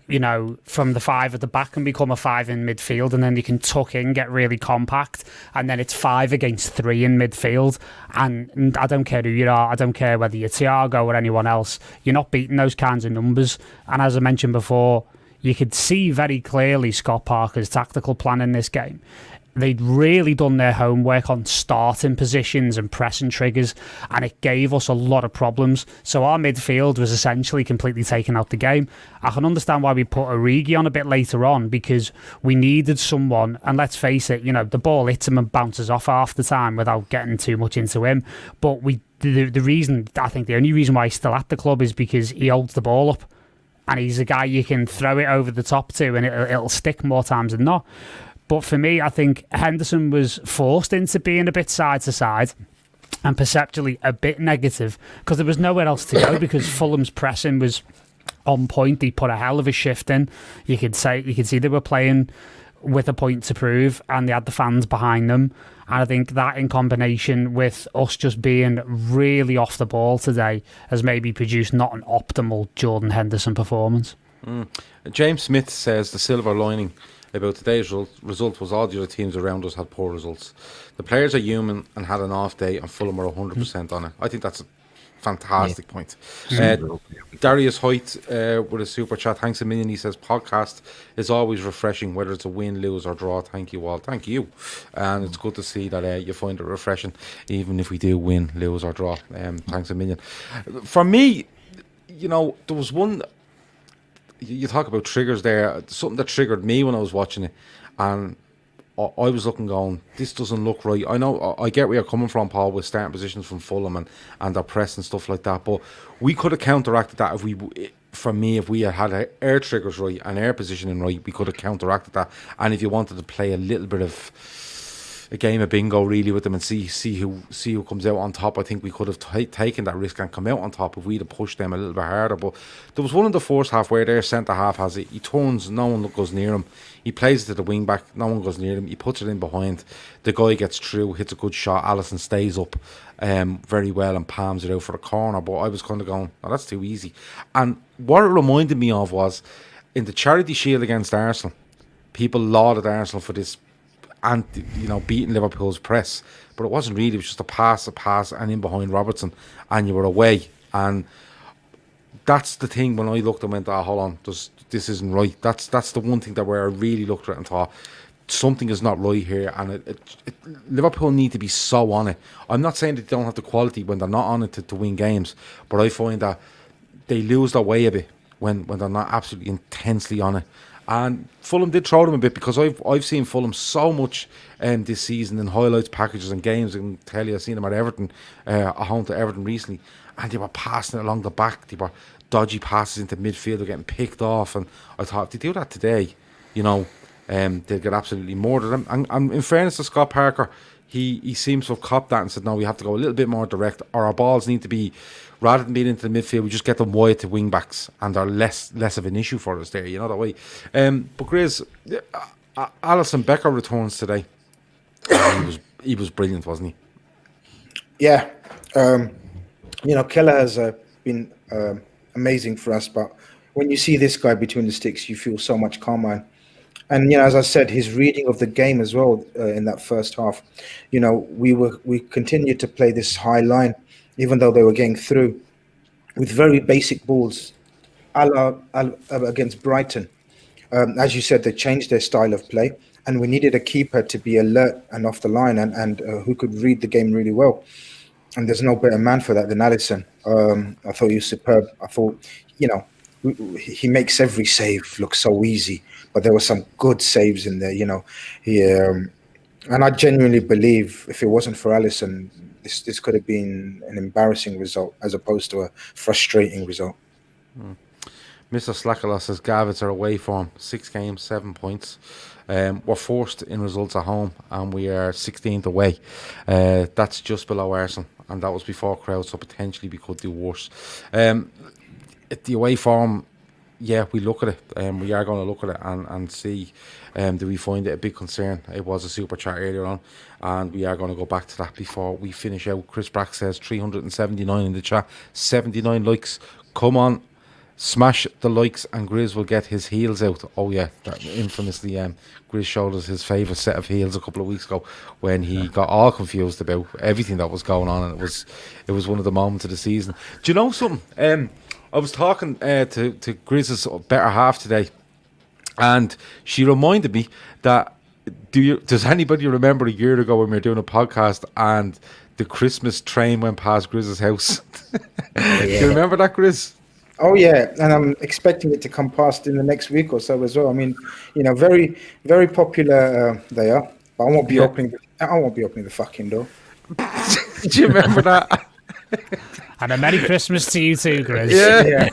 you know, from the 5 at the back can become a 5 in midfield, and then you can tuck in, get really compact, and then it's 5 against 3 in midfield. And I don't care who you are, I don't care whether you're Thiago or anyone else, you're not beating those kinds of numbers. And as I mentioned before, you could see very clearly Scott Parker's tactical plan in this game. They'd really done their homework on starting positions and pressing triggers, and it gave us a lot of problems. So our midfield was essentially completely taken out the game. I can understand why we put Origi on a bit later on, because we needed someone, and let's face it, you know, the ball hits him and bounces off half the time without getting too much into him. But the reason, I think the only reason why he's still at the club is because he holds the ball up, and he's a guy you can throw it over the top to, and it'll stick more times than not. But for me, I think Henderson was forced into being a bit side to side and perceptually a bit negative because there was nowhere else to go because Fulham's pressing was on point. They put a hell of a shift in. You could see they were playing with a point to prove, and they had the fans behind them. And I think that in combination with us just being really off the ball today has maybe produced not an optimal Jordan Henderson performance. James Smith says the silver lining about today's result was all the other teams around us had poor results. The players are human and had an off day, and Fulham were 100% on it. I think that's a fantastic point. Darius Hoyt with a super chat, thanks a million. He says podcast is always refreshing, whether it's a win, lose or draw. Thank you all. Thank you. And it's good to see that you find it refreshing even if we do win, lose or draw. Thanks a million. For me, you know, there was one... You talk about triggers there. Something that triggered me when I was watching it, and I was looking going, this doesn't look right. I know, I get where you're coming from, Paul, with starting positions from Fulham and their press and stuff like that, but we could have counteracted that if we had our triggers right and our positioning right, we could have counteracted that. And if you wanted to play a little bit of game of bingo really with them and see who comes out on top. I think we could have taken that risk and come out on top if we'd have pushed them a little bit harder. But there was one in the first half where their centre half has it. He turns, no one goes near him. He plays it to the wing back, no one goes near him. He puts it in behind. The guy gets through, hits a good shot. Alisson stays up very well and palms it out for the corner. But I was kind of going, oh, that's too easy. And what it reminded me of was in the Charity Shield against Arsenal, people lauded Arsenal for this and beating Liverpool's press, but it wasn't really. It was just a pass, and in behind Robertson, and you were away. And that's the thing. When I looked and went, hold on, this isn't right. That's the one thing that where I really looked at it and thought something is not right here. And Liverpool need to be so on it. I'm not saying that they don't have the quality when they're not on it to win games, but I find that they lose their way a bit when they're not absolutely intensely on it. And Fulham did throw them a bit, because I've seen Fulham so much this season in highlights packages and games. I can tell you, I've seen them at Everton, at home to Everton recently, and they were passing it along the back. They were dodgy passes into midfield, they're getting picked off, and I thought, if they do that today, they'll get absolutely murdered. And in fairness to Scott Parker, he seems to have copped that and said, no, we have to go a little bit more direct, or our balls need to be, rather than being into the midfield, we just get them wide to wing backs, and they're less of an issue for us there, that way. But Grizz, Alisson Becker returns today. He was brilliant, wasn't he? Yeah. Keller has been amazing for us, but when you see this guy between the sticks, you feel so much calmer. And as I said, his reading of the game as well in that first half. We continued to play this high line, even though they were getting through with very basic balls, against Brighton. As you said, they changed their style of play, and we needed a keeper to be alert and off the line and who could read the game really well. And there's no better man for that than Alisson. I thought he was superb. I thought, he makes every save look so easy, but there were some good saves in there. And I genuinely believe if it wasn't for Alisson, this could have been an embarrassing result as opposed to a frustrating result. Mr. Slackerlaw says Gavits are away form, 6 games, 7 points. We're forced in results at home, and we are 16th away. That's just below Arsenal, and that was before crowd, so potentially we could do worse. At the away form, yeah, we look at it. We are going to look at it and see, do we find it a big concern? It was a super chat earlier on, and we are going to go back to that before we finish out. Chris Brack says 379 in the chat, 79 likes. Come on, smash the likes and Grizz will get his heels out. Oh yeah, that infamously Grizz showed us his favourite set of heels a couple of weeks ago when he got all confused about everything that was going on, and it was one of the moments of the season. Do you know something? I was talking to Grizz's better half today, and she reminded me that does anybody remember a year ago when we were doing a podcast and the Christmas train went past Grizz's house? Yeah. Do you remember that, Grizz? Oh yeah, and I'm expecting it to come past in the next week or so as well. I mean, very, very popular they are. But I won't be opening the fucking door. Do you remember that? And a Merry Christmas to you too, Grizz. Yeah.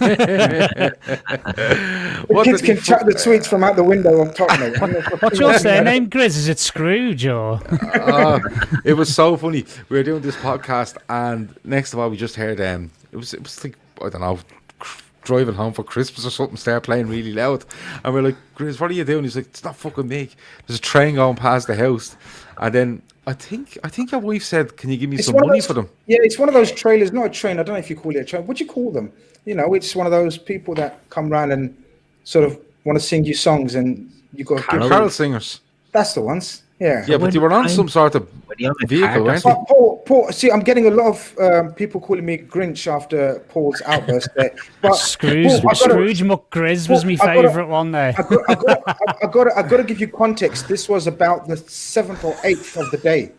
The kids can chuck the sweets from out the window on top, mate. What's your surname, Grizz? Is it Scrooge or? It was so funny. We were doing this podcast, and next of all, we just heard it was like, I don't know, driving home for Christmas or something, start playing really loud, and we're like, Grizz, what are you doing? He's like, it's not fucking me. There's a train going past the house, and then I think your wife said, can you give me some money for them? Yeah, it's one of those trailers, not a train. I don't know if you call it a train. What do you call them? It's one of those people that come around and sort of want to sing you songs, and you got carol singers. That's the ones. Yeah. Yeah, but you were on some sort of vehicle, weren't you? Paul, see, I'm getting a lot of people calling me Grinch after Paul's outburst there. But Scrooge McGrizz was my favourite one there. I got to give you context. This was about the 7th or 8th of the day.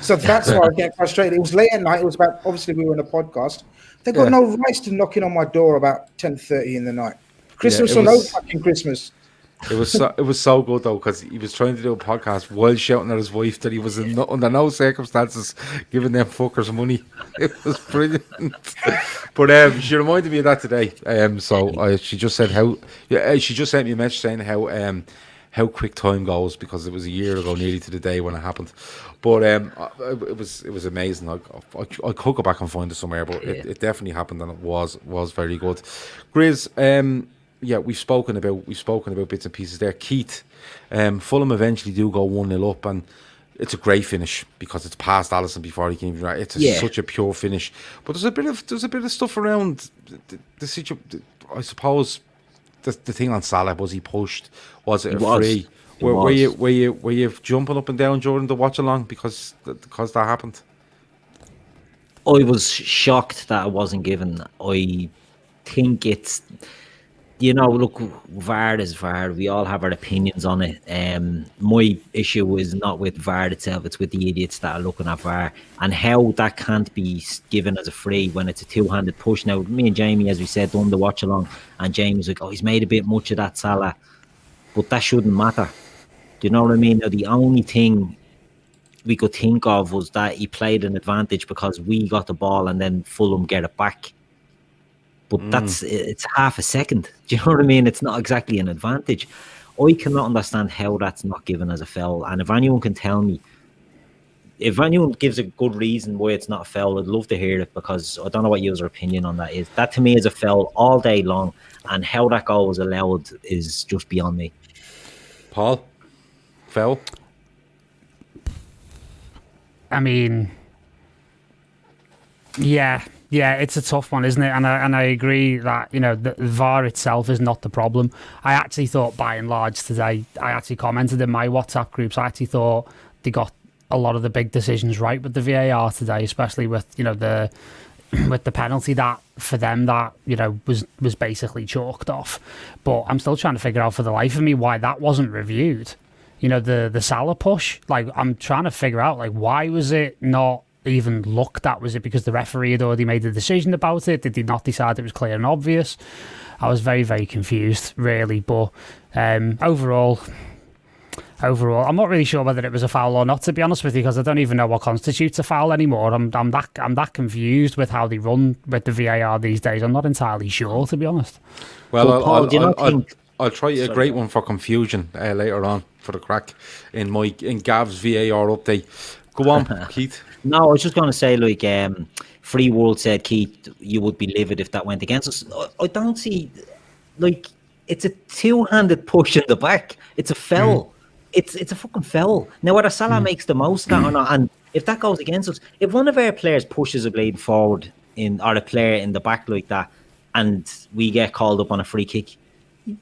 So that's why I get frustrated. It was late at night. It was about, obviously we were in a podcast. They got no rights to knocking on my door about 10:30 in the night. Christmas or no fucking Christmas. It was so good though, because he was trying to do a podcast while shouting at his wife that he was under no circumstances giving them fuckers money. It was brilliant. But she reminded me of that today. So she just said she just sent me a message saying how quick time goes, because it was a year ago, nearly to the day when it happened. But it was amazing. I could go back and find it somewhere, but it definitely happened, and it was very good. Grizz, yeah, we've spoken about bits and pieces there. Keith, Fulham eventually do go 1-0 up, and it's a great finish because it's past Alisson before he can even. It's such a pure finish. But there's a bit of stuff around the situation. I suppose the thing on Salah, was he pushed? Was it free? Were you jumping up and down during the watch along because that happened? I was shocked that it wasn't given. I think it's, look, VAR is VAR. We all have our opinions on it. My issue is not with VAR itself, it's with the idiots that are looking at VAR, and how that can't be given as a free when it's a two-handed push. Now, me and Jamie, as we said, done the watch along, and Jamie's like, he's made a bit much of that, Salah, but that shouldn't matter. Do you know what I mean? Now, the only thing we could think of was that he played an advantage because we got the ball and then Fulham get it back. But it's half a second. Do you know what I mean? It's not exactly an advantage. I cannot understand how that's not given as a foul. And if anyone can tell me, if anyone gives a good reason why it's not a foul, I'd love to hear it, because I don't know what your opinion on that is. That to me is a foul all day long. And how that goal was allowed is just beyond me. Paul? Foul? I mean, yeah, it's a tough one, isn't it? And I agree that, the VAR itself is not the problem. I actually thought, by and large, today, I actually commented in my WhatsApp groups, I actually thought they got a lot of the big decisions right with the VAR today, especially with, with the penalty that, for them, that, was basically chalked off. But I'm still trying to figure out for the life of me why that wasn't reviewed. The Salah push, I'm trying to figure out, why was it not even looked at? Was it because the referee had already made a decision about it? Did he not decide it was clear and obvious? I was very, very confused, really. But overall, I'm not really sure whether it was a foul or not, to be honest with you, because I don't even know what constitutes a foul anymore. I'm that confused with how they run with the VAR these days. I'm not entirely sure, to be honest. Well, Paul, I'll try a great one for confusion later on for the crack in Gav's VAR update. Go on, Keith. No, I was just going to say, Free World said, Keith, you would be livid if that went against us. I don't see, it's a two-handed push in the back. It's a foul. It's a fucking foul. Now, whether Salah makes the most of that or not, and if that goes against us, if one of our players pushes a blade forward or a player in the back like that, and we get called up on a free kick,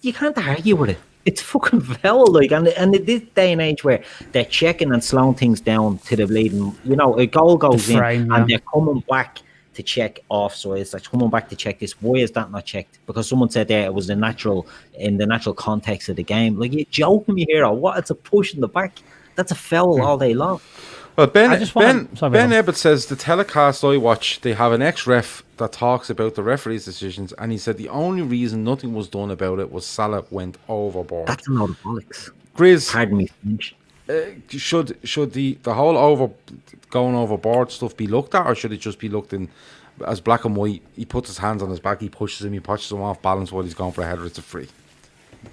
you can't argue with it. It's fucking foul, and in this day and age where they're checking and slowing things down to the bleeding, a goal goes in and they're coming back to check offsides, like coming back to check this. Why is that not checked? Because someone said there it was in the natural context of the game. You're joking me here, or what? It's a push in the back. That's a foul all day long. Well, Ben Ebbett says the telecast I watch, they have an ex-ref that talks about the referee's decisions, and he said the only reason nothing was done about it was Salah went overboard. That's a lot of bollocks. Grizz, pardon me. Should the whole going overboard stuff be looked at, or should it just be looked in as black and white? He puts his hands on his back, he pushes him off balance while he's going for a header. It's a free.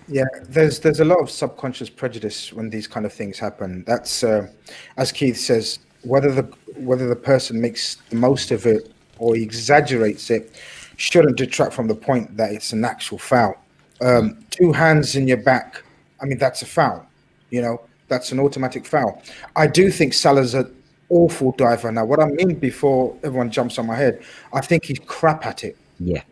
Yeah, there's a lot of subconscious prejudice when these kind of things happen. That's as Keith says, whether the person makes the most of it or he exaggerates it shouldn't detract from the point that it's an actual foul. Two hands in your back, I mean, that's a foul. That's an automatic foul. I do think Salah's an awful diver. Now, what I mean, before everyone jumps on my head, I think he's crap at it. Yeah.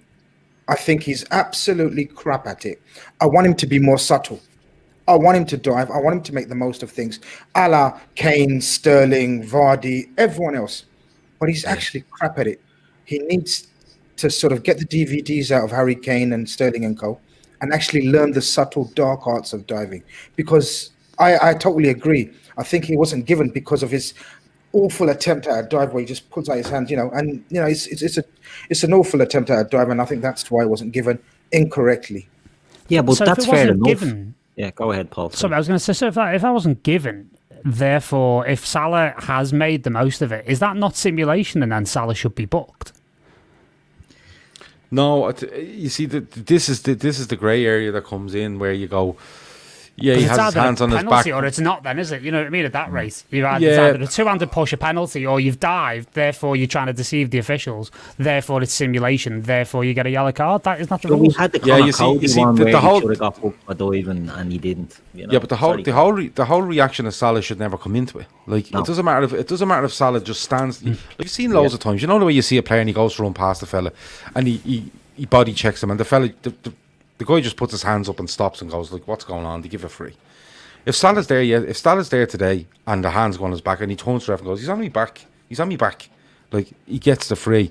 I think he's absolutely crap at it. I want him to be more subtle. I want him to dive. I want him to make the most of things, a la Kane, Sterling, Vardy, everyone else. But he's actually crap at it. He needs to sort of get the DVDs out of Harry Kane and Sterling and co. and actually learn the subtle, dark arts of diving. Because I totally agree. I think he wasn't given because of his awful attempt at a dive where he just pulls out his hand, it's an awful attempt at a dive, and I think that's why it wasn't given incorrectly. Yeah, but so that's fair enough. Given, yeah, go ahead, Paul. Sorry, I was going to say, so if that wasn't given, therefore, if Salah has made the most of it, is that not simulation, and then Salah should be booked? No, you see, this is the grey area that comes in where you go, Yeah, he It's has his either hands a on his penalty back. or it's not then, is it? You know what I mean? At that rate. It's Yeah. either a two-handed push, a penalty, or you've dived, therefore you're trying to deceive the officials, therefore it's simulation, therefore you get a yellow card. That is not the So we rules. had the Yeah, Connor you see- Cody you see, one the where whole- he should have got booked for diving and he didn't. You know? Yeah, but the Sorry. whole reaction of Salah should never come into it. Like No. it doesn't matter if Salah just stands. Like you've seen loads of times. You know the way you see a player and he goes to run past the fella, and he body checks him, and the fella the guy just puts his hands up and stops and goes like, "What's going on?" They give it free. If Salah's there today, and the hands go on his back, and he turns to the ref and goes, "He's on me back. He's on me back." Like he gets the free.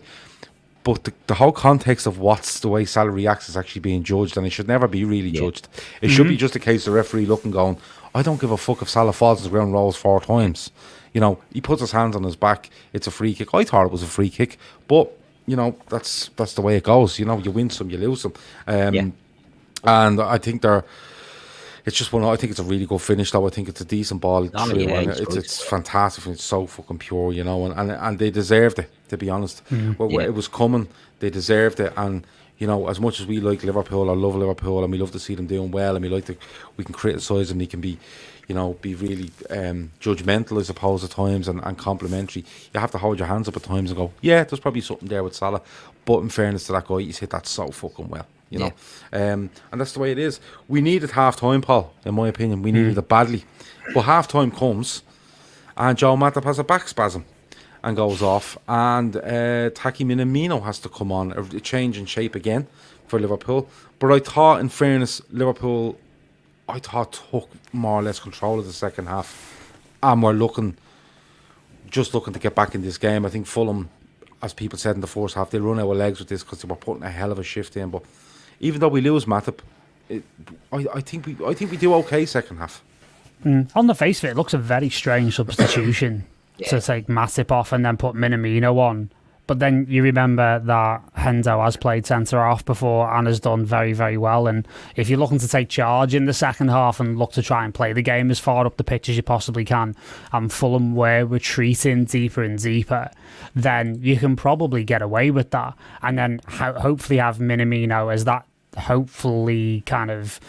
But the whole context of what's the way Salah reacts is actually being judged, and it should never be really judged. It should be just a case of the referee looking, going, I don't give a fuck if Salah falls on the ground and rolls 4 times. You know, he puts his hands on his back. It's a free kick. I thought it was a free kick, but you know that's the way it goes. You know, you win some, you lose some. And I think it's just one. I think it's a really good finish, though. I think it's a decent ball. Oh, through, yeah, and it's it's fantastic. And it's so fucking pure, you know. And they deserved it, to be honest. Well, it was coming. They deserved it. And you know, as much as we like Liverpool, I love Liverpool, and we love to see them doing well, and we can criticise them. We can be, you know, be really judgmental, I suppose, at times, and complimentary. You have to hold your hands up at times and go, yeah, there's probably something there with Salah. But in fairness to that guy, he's hit that so fucking well. You know, and that's the way it is. We needed half time, Paul. In my opinion, we needed it badly. But half time comes, and Joe Matip has a back spasm and goes off, and Taki Minamino has to come on, a change in shape again for Liverpool. But I thought, in fairness, Liverpool, took more or less control of the second half, and we're looking to get back in this game. I think Fulham, as people said in the first half, they'll run out of legs with this because they were putting a hell of a shift in. But even though we lose Matip, I think we do okay second half. On the face of it, it looks a very strange substitution to take Matip off and then put Minamino on. But then you remember that Hendo has played centre-half before and has done very, very well. And if you're looking to take charge in the second half and look to try and play the game as far up the pitch as you possibly can, and Fulham were retreating deeper and deeper, then you can probably get away with that. And then hopefully have Minamino as that hopefully kind of,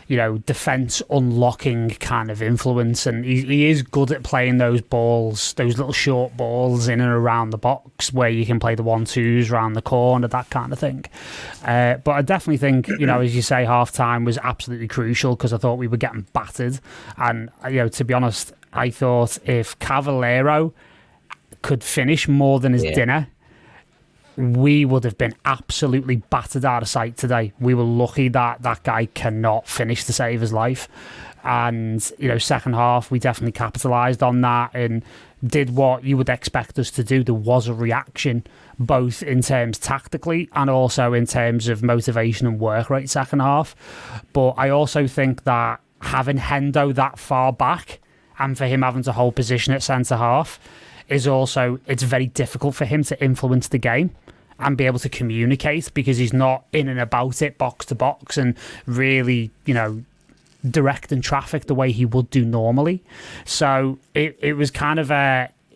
you know, defence unlocking kind of influence. And he is good at playing those balls, those little short balls in and around the box where you can play the 1-2s around the corner, that kind of thing. But I definitely think, you know, as you say, half time was absolutely crucial because I thought we were getting battered. And, you know, to be honest, I thought if Cavallero could finish more than his dinner, we would have been absolutely battered out of sight today. We were lucky that that guy cannot finish to save his life. And, you know, second half, we definitely capitalised on that and did what you would expect us to do. There was a reaction, both in terms tactically and also in terms of motivation and work rate second half. But I also think that having Hendo that far back and for him having to hold position at centre-half is also, it's very difficult for him to influence the game and be able to communicate because he's not in and about it box to box and really, you know, directing traffic the way he would do normally. So it was kind of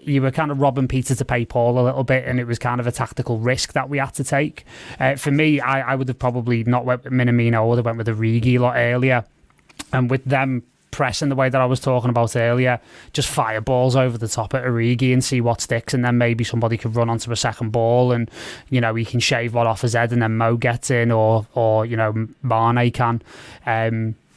you were kind of robbing Peter to pay Paul a little bit, and it was kind of a tactical risk that we had to take. For me, I would have probably not went with Minamino, I would have went with Origi a lot earlier. And with them pressing the way that I was talking about earlier, just fire balls over the top at Origi and see what sticks, and then maybe somebody could run onto a second ball and, you know, he can shave one off his head and then Mo gets in or you know, Mane can.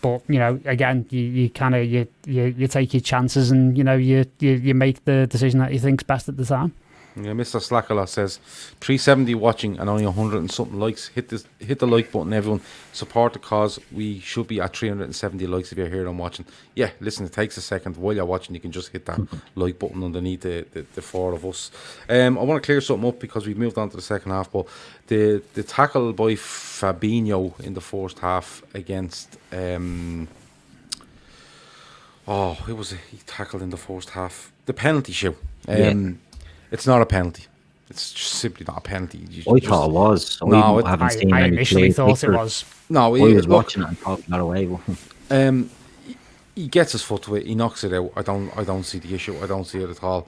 But, you know, again, you kind of you take your chances and, you know, you make the decision that you think's best at the time. Yeah, Mr. STOCKLEY says 370 watching and only 100 and something likes. Hit the like button, everyone. Support the cause. We should be at 370 likes if you're here and watching. Yeah, listen, it takes a second. While you're watching, you can just hit that like button underneath the four of us. I want to clear something up because we've moved on to the second half, but the tackle by Fabinho in the first half against who was it? He tackled in the first half. The penalty shoot. It's not a penalty. It's just simply not a penalty. I thought it was. No, I initially thought it was. No, I was watching it and thought not away. He gets his foot to it. He knocks it out. I don't see the issue. I don't see it at all.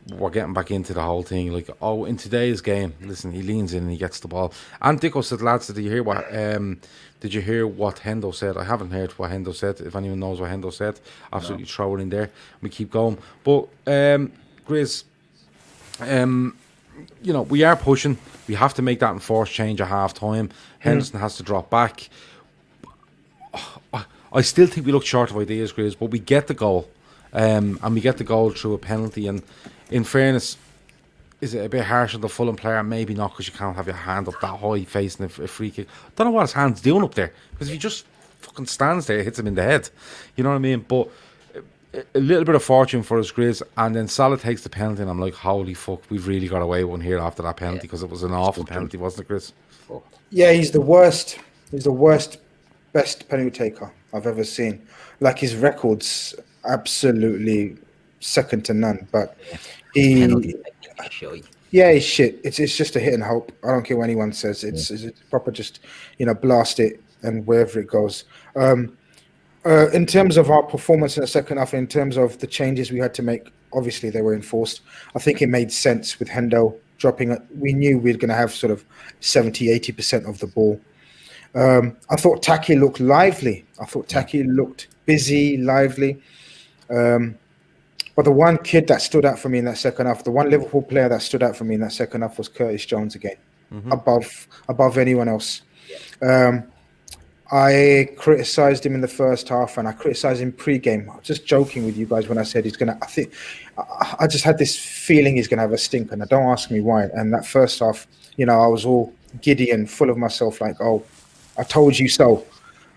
we're getting back into the whole thing. Like, oh, in today's game, listen, he leans in and he gets the ball. And Dicko said, lads, did you hear what Hendo said? I haven't heard what Hendo said. If anyone knows what Hendo said, absolutely throw it in there. We keep going. But Grizz, you know, we are pushing. We have to make that enforced change at half time. Henderson has to drop back. I still think we look short of ideas, Grizz, but we get the goal. And we get the goal through a penalty. And in fairness, is it a bit harsh on the Fulham player? Maybe not, because you can't have your hand up that high facing a free kick. I don't know what his hand's doing up there, because if he just fucking stands there, it hits him in the head. You know what I mean? But a little bit of fortune for us, Grizz, and then Salah takes the penalty, and I'm like, holy fuck, we've really got away one here after that penalty, because it was an awful penalty, wasn't it, Grizz? Yeah, he's the worst. He's the worst, best penalty taker I've ever seen. Like, his record's absolutely second to none. But he, yeah, he's shit. It's just a hit and hope. I don't care what anyone says. It's proper. Just, you know, blast it and wherever it goes. In terms of our performance in the second half, in terms of the changes we had to make, obviously they were enforced. I think it made sense with Hendo dropping it. We knew we were going to have sort of 70-80% of the ball. I thought Taki looked lively. I thought Taki looked busy, lively. But the one kid that stood out for me in that second half, the one Liverpool player that stood out for me in that second half was Curtis Jones again, above anyone else. I criticised him in the first half, and I criticised him pre-game. I was just joking with you guys when I said he's going to... I just had this feeling he's going to have a stinker, and don't ask me why. And that first half, you know, I was all giddy and full of myself, like, oh, I told you so.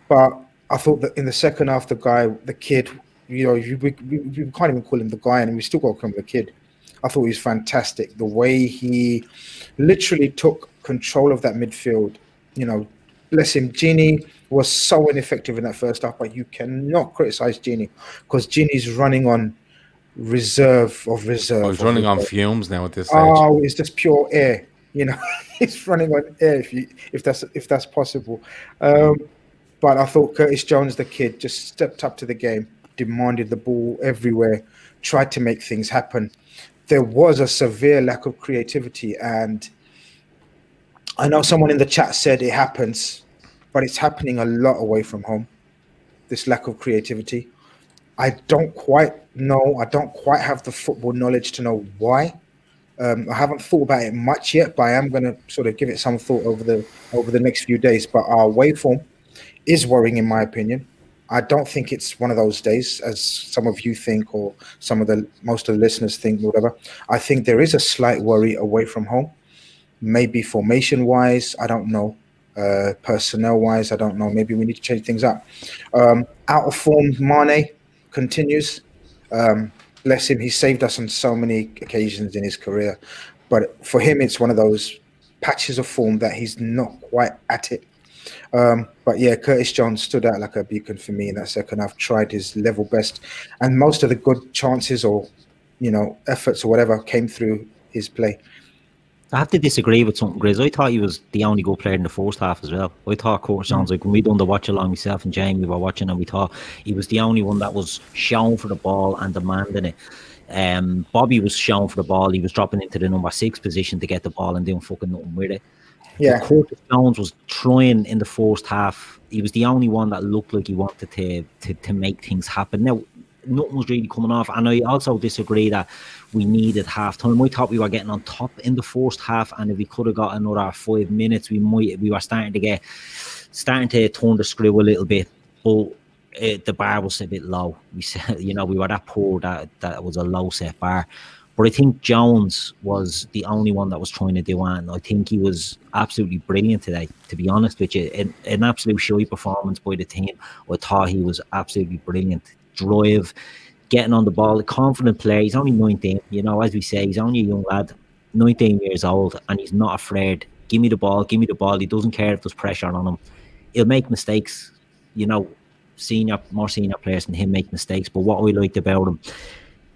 But I thought that in the second half, the kid, you know, we can't even call him the guy, and we still got to call him the kid. I thought he was fantastic. The way he literally took control of that midfield, you know, bless him. Gini was so ineffective in that first half, but you cannot criticize Gini, because Gini's running on reserve. Oh, he's running on fumes now at this stage. Oh, it's just pure air. You know, he's running on air if that's possible. But I thought Curtis Jones, the kid, just stepped up to the game, demanded the ball everywhere, tried to make things happen. There was a severe lack of creativity, and I know someone in the chat said it happens, but it's happening a lot away from home, this lack of creativity. I don't quite know. I don't quite have the football knowledge to know why. I haven't thought about it much yet, but I am going to sort of give it some thought over the next few days. But our away form is worrying, in my opinion. I don't think it's one of those days, as some of you think, or most of the listeners think, whatever. I think there is a slight worry away from home. Maybe formation-wise, I don't know. Personnel-wise, I don't know. Maybe we need to change things up. Out of form, Mane continues. Bless him, he saved us on so many occasions in his career. But for him, it's one of those patches of form that he's not quite at it. But yeah, Curtis Jones stood out like a beacon for me in that second half, tried his level best. And most of the good chances or, you know, efforts or whatever came through his play. I have to disagree with something, Grizz. I thought he was the only good player in the first half as well. I thought Curtis Jones, like when we done the watch along, myself and Jamie were watching, and we thought he was the only one that was shown for the ball and demanding it. Bobby was shown for the ball. He was dropping into the number 6 position to get the ball and doing fucking nothing with it. Yeah, but Curtis Jones was trying in the first half. He was the only one that looked like he wanted to make things happen. Now, nothing was really coming off, and I also disagree that we needed half time. I thought we were getting on top in the first half, and if we could have got another 5 minutes, we were starting to turn the screw a little bit. But the bar was a bit low. We said, you know, we were that poor that was a low set bar. But I think Jones was the only one that was trying to do it, and I think he was absolutely brilliant today, to be honest with you. An absolute showy performance by the team. I thought he was absolutely brilliant. Drive, getting on the ball, a confident player. He's only 19, you know, as we say, he's only a young lad, 19 years old, and he's not afraid. Give me the ball. He doesn't care if there's pressure on him. He'll make mistakes, you know, more senior players than him make mistakes, but what I liked about him,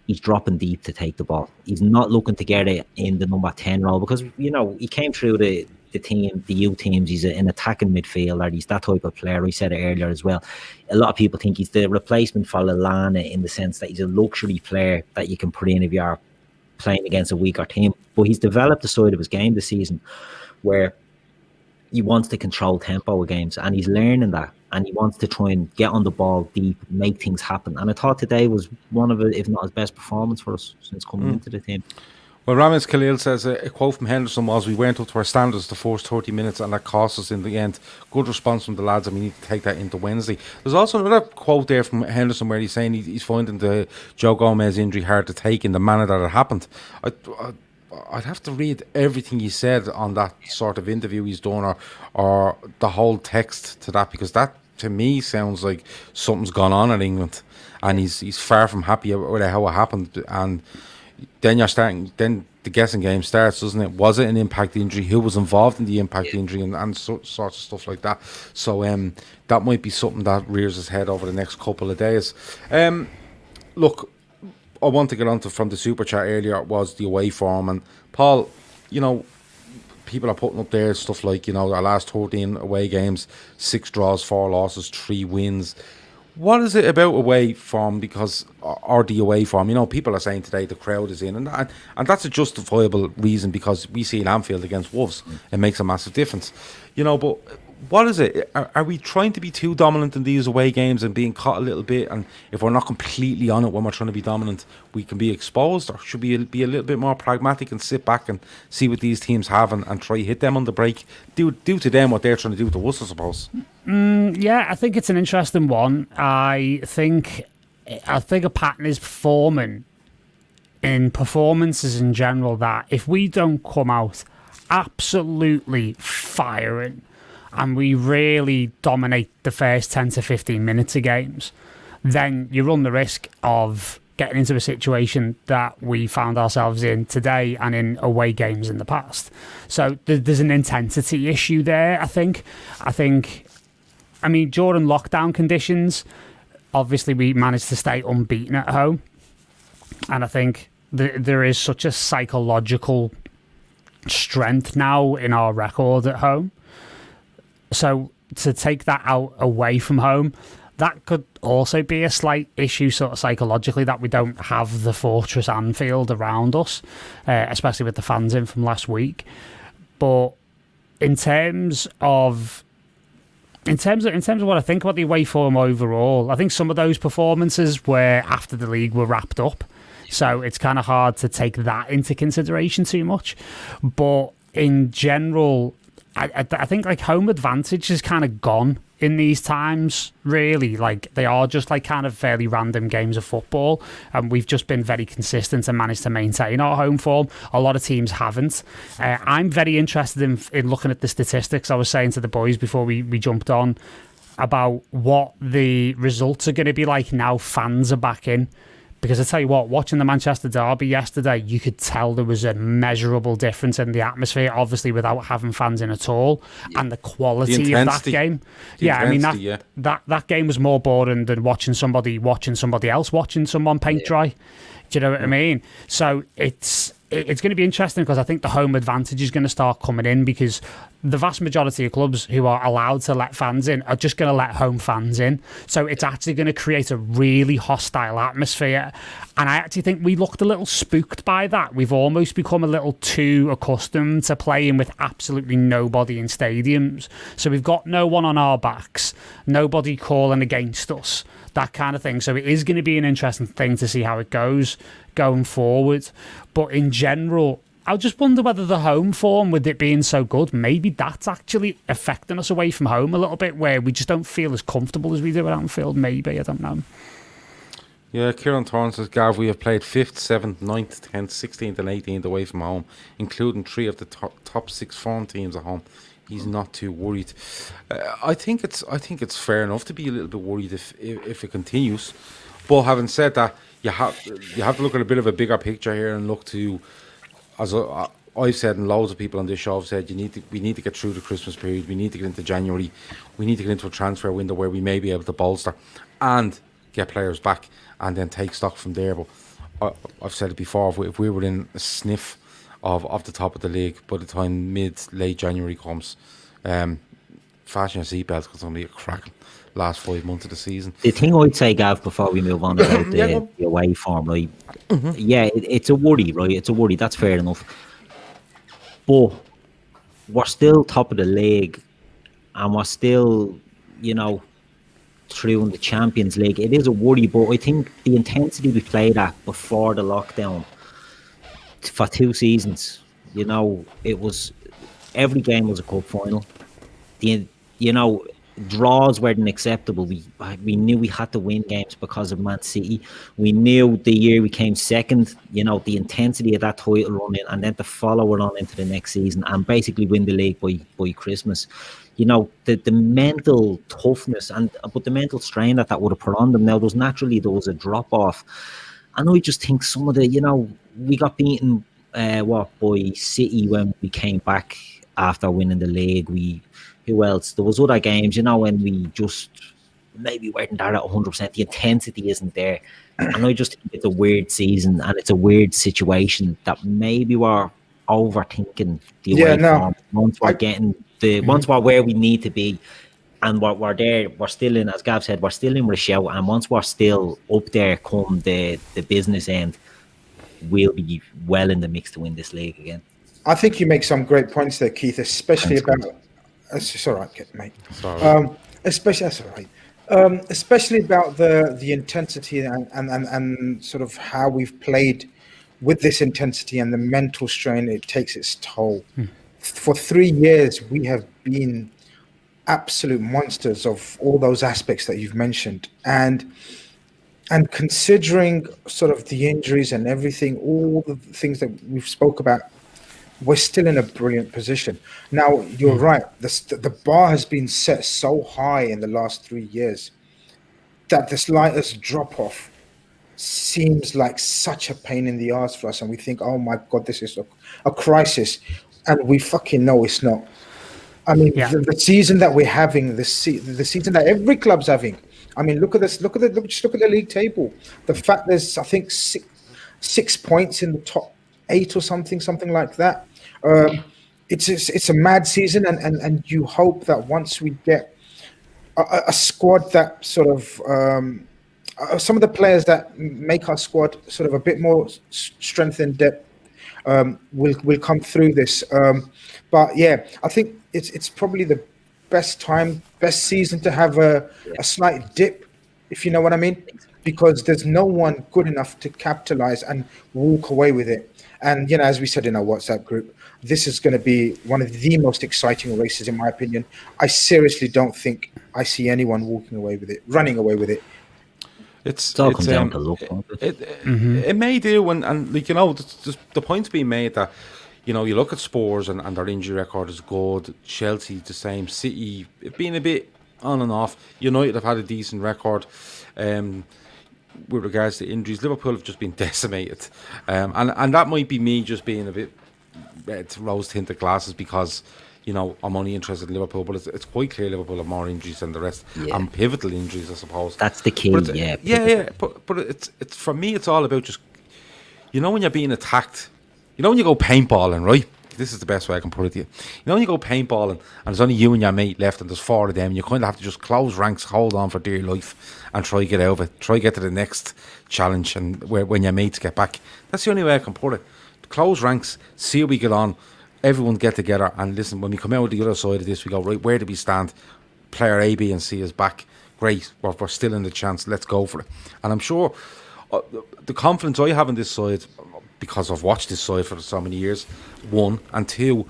he's dropping deep to take the ball. He's not looking to get it in the number 10 role, because, you know, he came through the team, the youth teams. He's an attacking midfielder. He's that type of player. We said it earlier as well. A lot of people think he's the replacement for Lallana, in the sense that he's a luxury player that you can put in if you're playing against a weaker team. But he's developed a side of his game this season where he wants to control tempo of games, and he's learning that, and he wants to try and get on the ball deep, make things happen. And I thought today was one of it, if not his best performance for us since coming into the team. Well, Ramis Khalil says a quote from Henderson was, "We weren't up to our standards the first 30 minutes and that cost us in the end. Good response from the lads, and we need to take that into Wednesday." There's also another quote there from Henderson where he's saying he's finding the Joe Gomez injury hard to take in the manner that it happened. I'd have to read everything he said on that sort of interview he's done, or the whole text to that, because that to me sounds like something's gone on in England, and he's far from happy with how it happened. And then then the guessing game starts, doesn't it? Was it an impact injury? Who was involved in the impact injury, and sorts of stuff like that. So that might be something that rears its head over the next couple of days. Look, I want to get on to, from the super chat earlier, was the away form. And Paul, people are putting up there stuff like, our last 13 away games, 6 draws, 4 losses, 3 wins. What is it about away form? Because, or the away form, people are saying today the crowd is in, and that's a justifiable reason, because we see in Anfield against Wolves, it makes a massive difference. But what is it? Are we trying to be too dominant in these away games and being caught a little bit? And if we're not completely on it when we're trying to be dominant, we can be exposed? Or should we be a little bit more pragmatic and sit back and see what these teams have and try hit them on the break? Do to them what they're trying to do to us, I suppose. Yeah, I think it's an interesting one. I think a pattern is forming in performances in general that if we don't come out absolutely firing, and we really dominate the first 10 to 15 minutes of games, then you run the risk of getting into a situation that we found ourselves in today and in away games in the past. So there's an intensity issue there, I think. During lockdown conditions, obviously we managed to stay unbeaten at home. And I think there is such a psychological strength now in our record at home. So to take that out away from home, that could also be a slight issue sort of psychologically, that we don't have the fortress Anfield around us, especially with the fans in from last week. But in terms of what I think about the away form overall, I think some of those performances were after the league were wrapped up. So it's kind of hard to take that into consideration too much. But in general, I think like home advantage is kind of gone in these times, really. Like they are just like kind of fairly random games of football, and we've just been very consistent and managed to maintain our home form. A lot of teams haven't. I'm very interested in looking at the statistics. I was saying to the boys before we jumped on about what the results are going to be like now fans are back in. Because I tell you what, watching the Manchester derby yesterday, you could tell there was a measurable difference in the atmosphere, obviously without having fans in at all, and the quality of that game. That game was more boring than watching somebody else watching someone paint dry. Do you know what I mean? So it's going to be interesting, because I think the home advantage is going to start coming in, because the vast majority of clubs who are allowed to let fans in are just going to let home fans in. So it's actually going to create a really hostile atmosphere. And I actually think we looked a little spooked by that. We've almost become a little too accustomed to playing with absolutely nobody in stadiums. So we've got no one on our backs, nobody calling against us, that kind of thing. So it is going to be an interesting thing to see how it goes going forward. But in general, I just wonder whether the home form, with it being so good, maybe that's actually affecting us away from home a little bit, where we just don't feel as comfortable as we do at Anfield. Maybe, I don't know. Yeah, Kieran Thorne says, Gav, we have played 5th, 7th, 9th, 10th, 16th and 18th away from home, including 3 of the top 6 form teams at home. He's not too worried. I think it's fair enough to be a little bit worried if it continues. But having said that, you have to look at a bit of a bigger picture here and look to, as I've said, and loads of people on this show have said, we need to get through the Christmas period. We need to get into January. We need to get into a transfer window where we may be able to bolster and get players back, and then take stock from there. But I've said it before, if we were in a sniff of the top of the league by the time late January comes, fasten your seatbelts, because it's going to be a cracking last 5 months of the season. The thing I'd say, Gav, before we move on about the away form, right? Yeah, it's a worry, right? It's a worry. That's fair enough. But we're still top of the league, and we're still, through in the Champions League. It is a worry, but I think the intensity we played at before the lockdown for 2 seasons, it was every game was a cup final. Draws weren't acceptable. We knew we had to win games because of Man City. We knew the year we came second, the intensity of that title run in, and then to follow it on into the next season and basically win the league by Christmas. The mental toughness but the mental strain that would have put on them. Now, there was a drop off, and I just think some of the, we got beaten by City when we came back after winning the league. Who else? There was other games, when we just maybe weren't there at 100%. The intensity isn't there, and I just think it's a weird season and it's a weird situation that maybe we're overthinking the away form. Once we're getting once we're where we need to be, and we're there, we're still in, as Gav said, we're still in with a shout, and once we're still up there come the business end, we'll be well in the mix to win this league again. I think you make some great points there, Keith, especially about. It's all right, mate. Especially that's all right. Especially about the intensity and sort of how we've played with this intensity and the mental strain it takes its toll. For 3 years, we have been absolute monsters of all those aspects that you've mentioned, and considering sort of the injuries and everything, all the things that we've spoke about. We're still in a brilliant position. Now, you're right. The bar has been set so high in the last 3 years that the slightest drop-off seems like such a pain in the arse for us. And we think, oh, my God, this is a crisis. And we fucking know it's not. I mean, the season that we're having, the season that every club's having. I mean, look at this. Just look at the league table. The fact there's, I think, six points in the top 8 or something like that. It's a mad season, and you hope that once we get a squad that sort of some of the players that make our squad sort of a bit more strength and depth will come through this. But yeah, I think it's probably the best season to have a slight dip, if you know what I mean, because there's no one good enough to capitalize and walk away with it. And, as we said in our WhatsApp group, this is going to be one of the most exciting races, in my opinion. I seriously don't think I see anyone running away with it. It's all comes down to luck. It may do, and the point's being made that, you look at Spurs and their injury record is good. Chelsea the same. City being a bit on and off. United have had a decent record. With regards to injuries, Liverpool have just been decimated, and that might be me just being a bit rose-tinted glasses because I'm only interested in Liverpool, but it's quite clear Liverpool have more injuries than the rest, and pivotal injuries, I suppose. That's the key. But it's for me, it's all about just when you're being attacked, when you go paintballing, right? This is the best way I can put it to you. When you go paintballing and there's only you and your mate left and there's 4 of them, you kind of have to just close ranks, hold on for dear life and try get out of it. Try get to the next challenge and when your mates get back. That's the only way I can put it. Close ranks, see how we get on, everyone get together and listen, when we come out the other side of this, we go, right, where do we stand? Player A, B and C is back. Great, we're still in the chance, let's go for it. And I'm sure the confidence I have in this side, because I've watched this side for so many years, 1, and 2,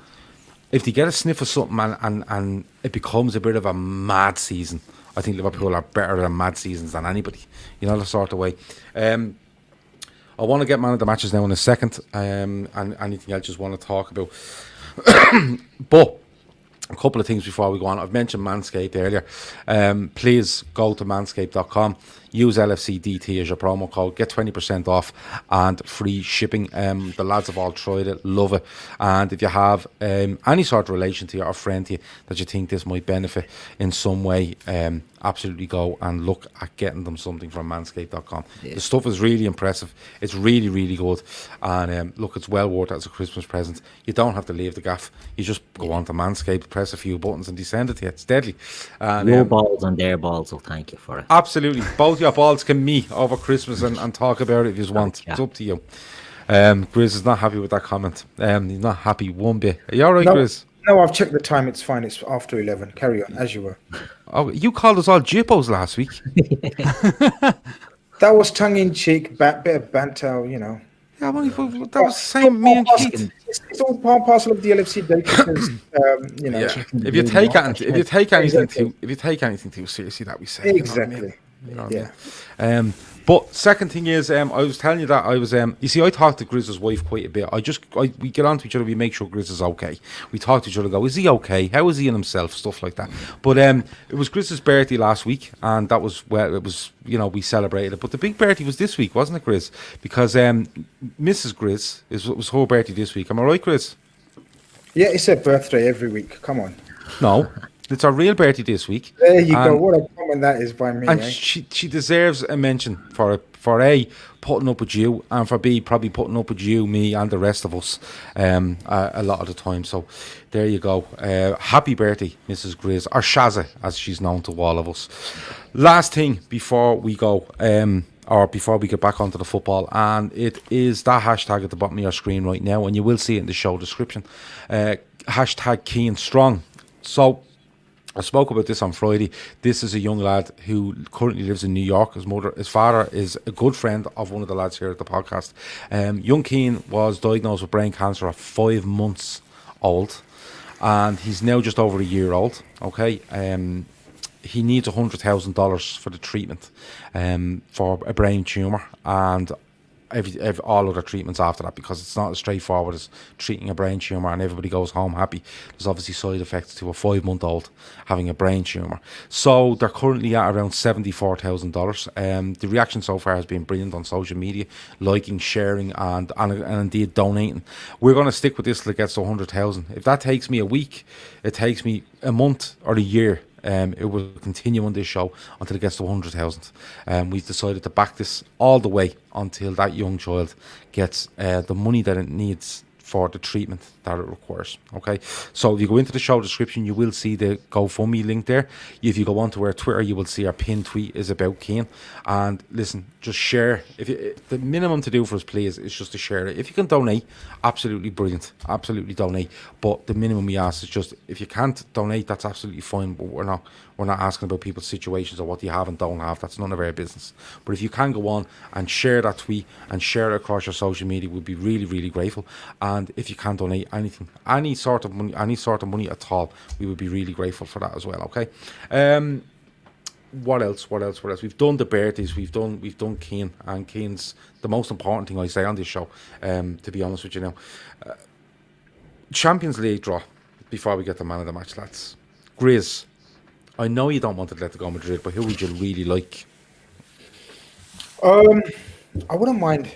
if they get a sniff of something and it becomes a bit of a mad season, I think Liverpool are better at mad seasons than anybody, the sort of way. I want to get man of the matches now in a second, and anything else just want to talk about. But a couple of things before we go on. I've mentioned Manscaped earlier. Please go to manscaped.com. use LFCDT as your promo code, get 20% off and free shipping. The lads have all tried it, love it. And if you have any sort of relation to you or friend to you that you think this might benefit in some way, absolutely go and look at getting them something from manscaped.com. The stuff is really impressive. It's really, really good. And look, it's well worth it as a Christmas present. You don't have to leave the gaff. You just go on to Manscaped, press a few buttons and they send it to you. It's deadly. And, your balls and their balls will thank you for it. Absolutely. Both your balls can meet over Christmas and talk about it if you want. It's up to you. Grizz is not happy with that comment. He's not happy one bit. Are you all right, Grizz? No, I've checked the time. It's fine. It's after 11. Carry on, as you were. Oh, you called us all jippos last week. That was tongue-in-cheek, bit of banter, you know. Yeah, well, that was the same. Me and Keith. It's all part and parcel of the LFC Daytrippers, you know. Yeah. If you take anything too seriously, that we say. Exactly. You know what I mean? But second thing is, I was telling you that I was, you see, I talked to Grizz's wife quite a bit. We get on to each other, we make sure Grizz is okay. We talk to each other, go, is he okay? How is he in himself? Stuff like that. But it was Grizz's birthday last week, and that was where it was, you know, we celebrated it. But the big birthday was this week, wasn't it, Grizz? Because Mrs. Grizz, it was her birthday this week. Am I right, Grizz? Yeah, it's her birthday every week. Come on. No. It's our real birthday this week. There you go. What a comment that is by me. And she deserves a mention for A, putting up with you, and for B, probably putting up with you, me, and the rest of us a lot of the time. So there you go. Happy birthday, Mrs. Grizz, or Shazza, as she's known to all of us. Last thing before we go, or before we get back onto the football, and it is that hashtag at the bottom of your screen right now, and you will see it in the show description. Hashtag Keen Strong. So I spoke about this on Friday. This is a young lad who currently lives in New York. His father is a good friend of one of the lads here at the podcast. Young Keane was diagnosed with brain cancer at 5 months old, and he's now just over a year old. Okay, he needs $100,000 for the treatment for a brain tumor, and all other treatments after that, because it's not as straightforward as treating a brain tumor and everybody goes home happy. There's obviously side effects to a 5-month-old having a brain tumor. So they're currently at around $74,000. The reaction so far has been brilliant on social media, liking, sharing, and indeed donating. We're going to stick with this till it gets to 100,000. If that takes me a week, it takes me a month or a year. It will continue on this show until it gets to 100,000. We've decided to back this all the way until that young child gets the money that it needs for the treatment that it requires. Okay, so if you go into the show description, you will see the GoFundMe link there. If you go onto our Twitter, you will see our pinned tweet is about Keane. And listen, just share. The minimum to do for us, please, is just to share it. If you can donate, absolutely brilliant, absolutely donate. But the minimum we ask is just, if you can't donate, that's absolutely fine. But we're not asking about people's situations or what you have and don't have. That's none of our business. But if you can go on and share that tweet and share it across your social media, we'd be really, really grateful. And if you can donate anything, any sort of money at all, we would be really grateful for that as well. Okay. What else? We've done the birthdays. We've done Keane, and Keane's the most important thing I say on this show. To be honest with you now, Champions League draw. Before we get the man of the match, lads. Grizz, I know you don't want Atletico Madrid, but who would you really like? I wouldn't mind.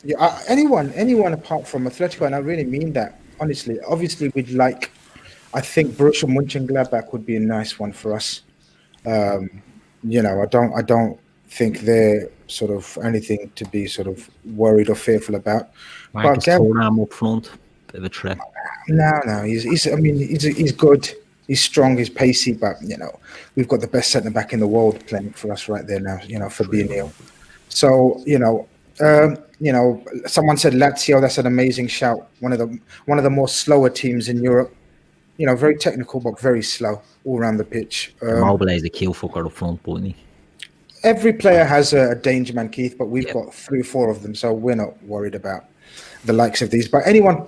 Yeah, anyone apart from Atletico, and I really mean that. Honestly, obviously, I think Borussia Mönchengladbach would be a nice one for us. You know, I don't think they're sort of anything to be sort of worried or fearful about. Marcus Thuram up front, bit of a threat. No, he's good. He's strong, he's pacey, but you know, we've got the best centre back in the world playing for us right there now. You know, Fabinho. So someone said Lazio. That's an amazing shout. One of the more slower teams in Europe. You know, very technical but very slow all around the pitch. Mobile is a kill fucker up front, wouldn't he? Every player has a danger man, Keith, but we've got 3 or 4 of them, so we're not worried about the likes of these. But anyone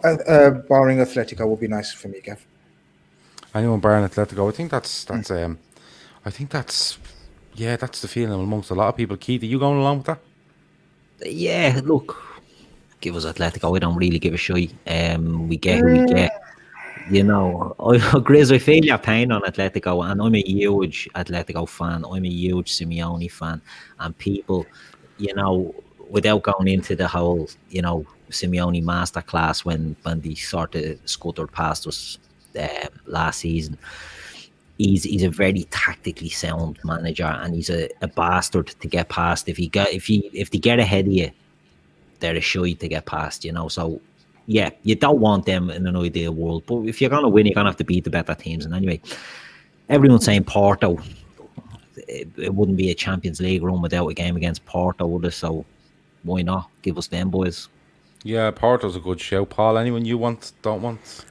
barring Atletico will be nice for me, Gav. Anyone barring Atletico, I think that's the feeling amongst a lot of people. Keith, are you going along with that? Yeah, look, give us Atletico. We don't really give a shit. We get who we get. You know, Grizz, I feel your pain on Atletico, and I'm a huge Atletico fan. I'm a huge Simeone fan, and people, you know, without going into the whole, you know, Simeone masterclass when they sort of scuttered past us last season. He's a very tactically sound manager, and he's a bastard to get past. If they get ahead of you, they're a shy to get past, you know. So yeah, you don't want them in an ideal world, but if you're gonna win, you're gonna have to beat the better teams. And anyway, everyone's saying Porto. It wouldn't be a Champions League run without a game against Porto, would it? So why not give us them, boys? Yeah, Porto's a good show. Paul, anyone you don't want?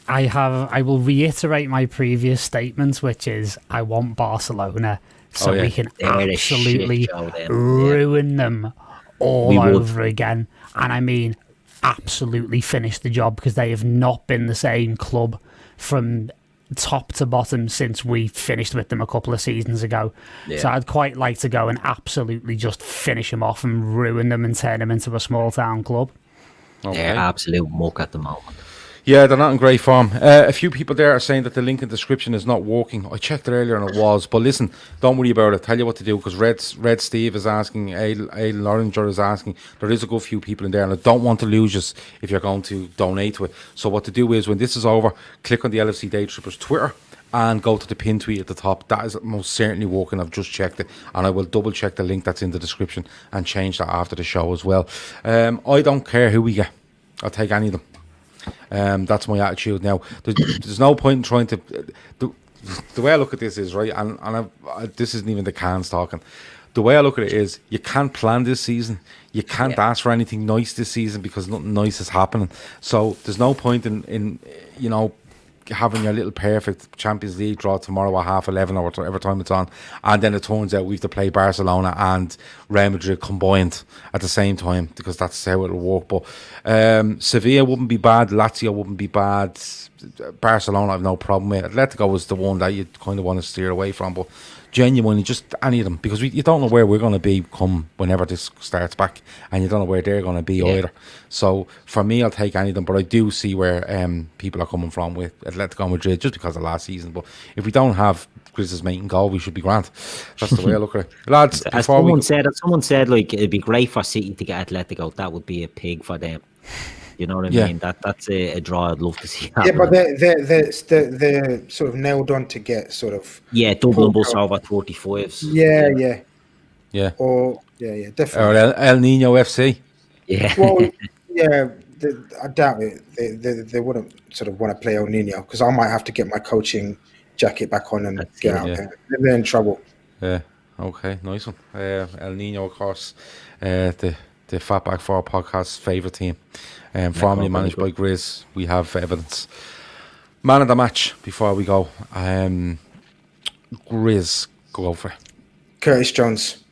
I will reiterate my previous statement, which is I want Barcelona so we can absolutely ruin them all over again. And I mean, absolutely finish the job, because they have not been the same club from top to bottom since we finished with them a couple of seasons ago. So I'd quite like to go and absolutely just finish them off and ruin them and turn them into a small town club. They're absolute muck at the moment. Yeah, they're not in great form. A few people there are saying that the link in the description is not working. I checked it earlier and it was. But listen, don't worry about it. Tell you what to do, because Red Steve is asking, Aidan Loringer is asking. There is a good few people in there, and I don't want to lose us if you're going to donate to it. So what to do is, when this is over, click on the LFC Daytrippers Twitter and go to the pin tweet at the top. That is most certainly working. I've just checked it, and I will double check the link that's in the description and change that after the show as well. I don't care who we get. I'll take any of them. That's my attitude now. There's no point in trying to. The way I look at this is, right, and this isn't even the cans talking. The way I look at it is, you can't plan this season. You can't ask for anything nice this season, because nothing nice is happening. So there's no point in you know, having your little perfect Champions League draw tomorrow at 11:30 or whatever time it's on, and then it turns out we have to play Barcelona and Real Madrid combined at the same time, because that's how it'll work. But Sevilla wouldn't be bad, Lazio wouldn't be bad, Barcelona I've no problem with. Atletico was the one that you kind of want to steer away from, but genuinely just any of them, because you don't know where we're going to be come whenever this starts back, and you don't know where they're going to be either. So for me, I'll take any of them, but I do see where people are coming from with Atletico Madrid just because of last season. But if we don't have Grizz's making goal, we should be grand. That's the way I look at it, lads. As someone said, like, it'd be great for City to get Atletico. That would be a pig for them. You know what I mean? That's a draw I'd love to see happen. Yeah, but they're sort of nailed on to get sort of Dublin bus over 35s. Yeah. Or definitely. Or El Nino FC. Yeah. Well, yeah, I doubt it. They wouldn't sort of want to play El Nino, because I might have to get my coaching jacket back on and get out there. They're in trouble. Yeah. Okay. Nice one. El Nino, of course, the Fatback 4 podcast's favourite team. Formerly managed by Grizz. We have evidence. Man of the match before we go. Grizz, go for it. Curtis Jones.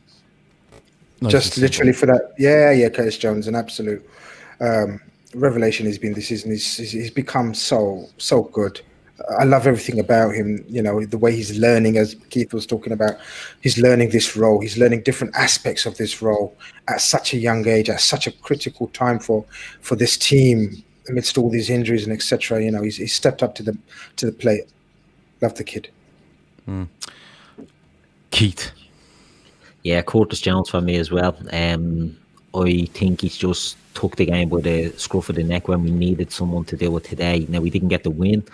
Nice, just literally for that. Yeah, Curtis Jones, an absolute revelation he's been this season. He's become so good. I love everything about him. You know, the way he's learning, as Keith was talking about, he's learning this role. He's learning different aspects of this role at such a young age, at such a critical time for this team, amidst all these injuries and etc. You know, he's stepped up to the plate. Love the kid. Keith. Yeah, Curtis Jones for me as well. I think he's just took the game by the scruff of the neck when we needed someone to do it today. Now, we didn't get the win,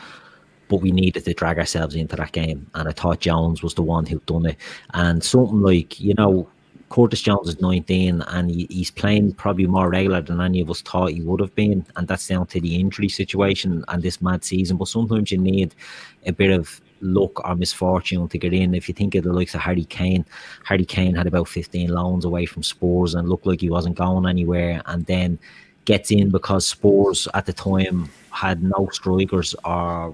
but we needed to drag ourselves into that game, and I thought Jones was the one who done it. And something like, you know, Curtis Jones is 19 and he's playing probably more regular than any of us thought he would have been, and that's down to the injury situation and this mad season. But sometimes you need a bit of luck or misfortune to get in. If you think of the likes of Harry Kane had about 15 loans away from Spurs and looked like he wasn't going anywhere, and then gets in because Spurs at the time had no strikers or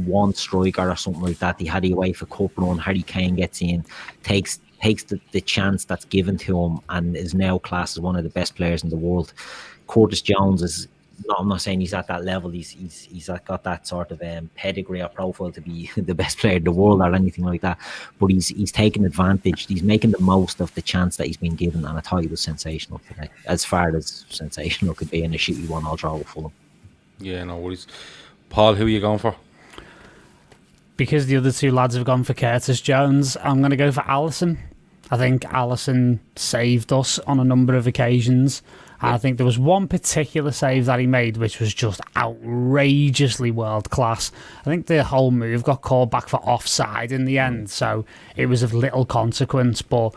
one striker or something like that. He had a UEFA Cup run. Harry Kane gets in, takes the chance that's given to him, and is now classed as one of the best players in the world. Curtis Jones is I'm not saying he's at that level. He's got that sort of pedigree or profile to be the best player in the world or anything like that. But he's taking advantage. He's making the most of the chance that he's been given, and I thought he was sensational today, as far as sensational could be in a shitty 1-1 draw with Fulham. Yeah, no worries. Paul, who are you going for? Because the other two lads have gone for Curtis Jones, I'm going to go for Alisson. I think Alisson saved us on a number of occasions. And I think there was one particular save that he made which was just outrageously world class. I think the whole move got called back for offside in the end, so it was of little consequence. But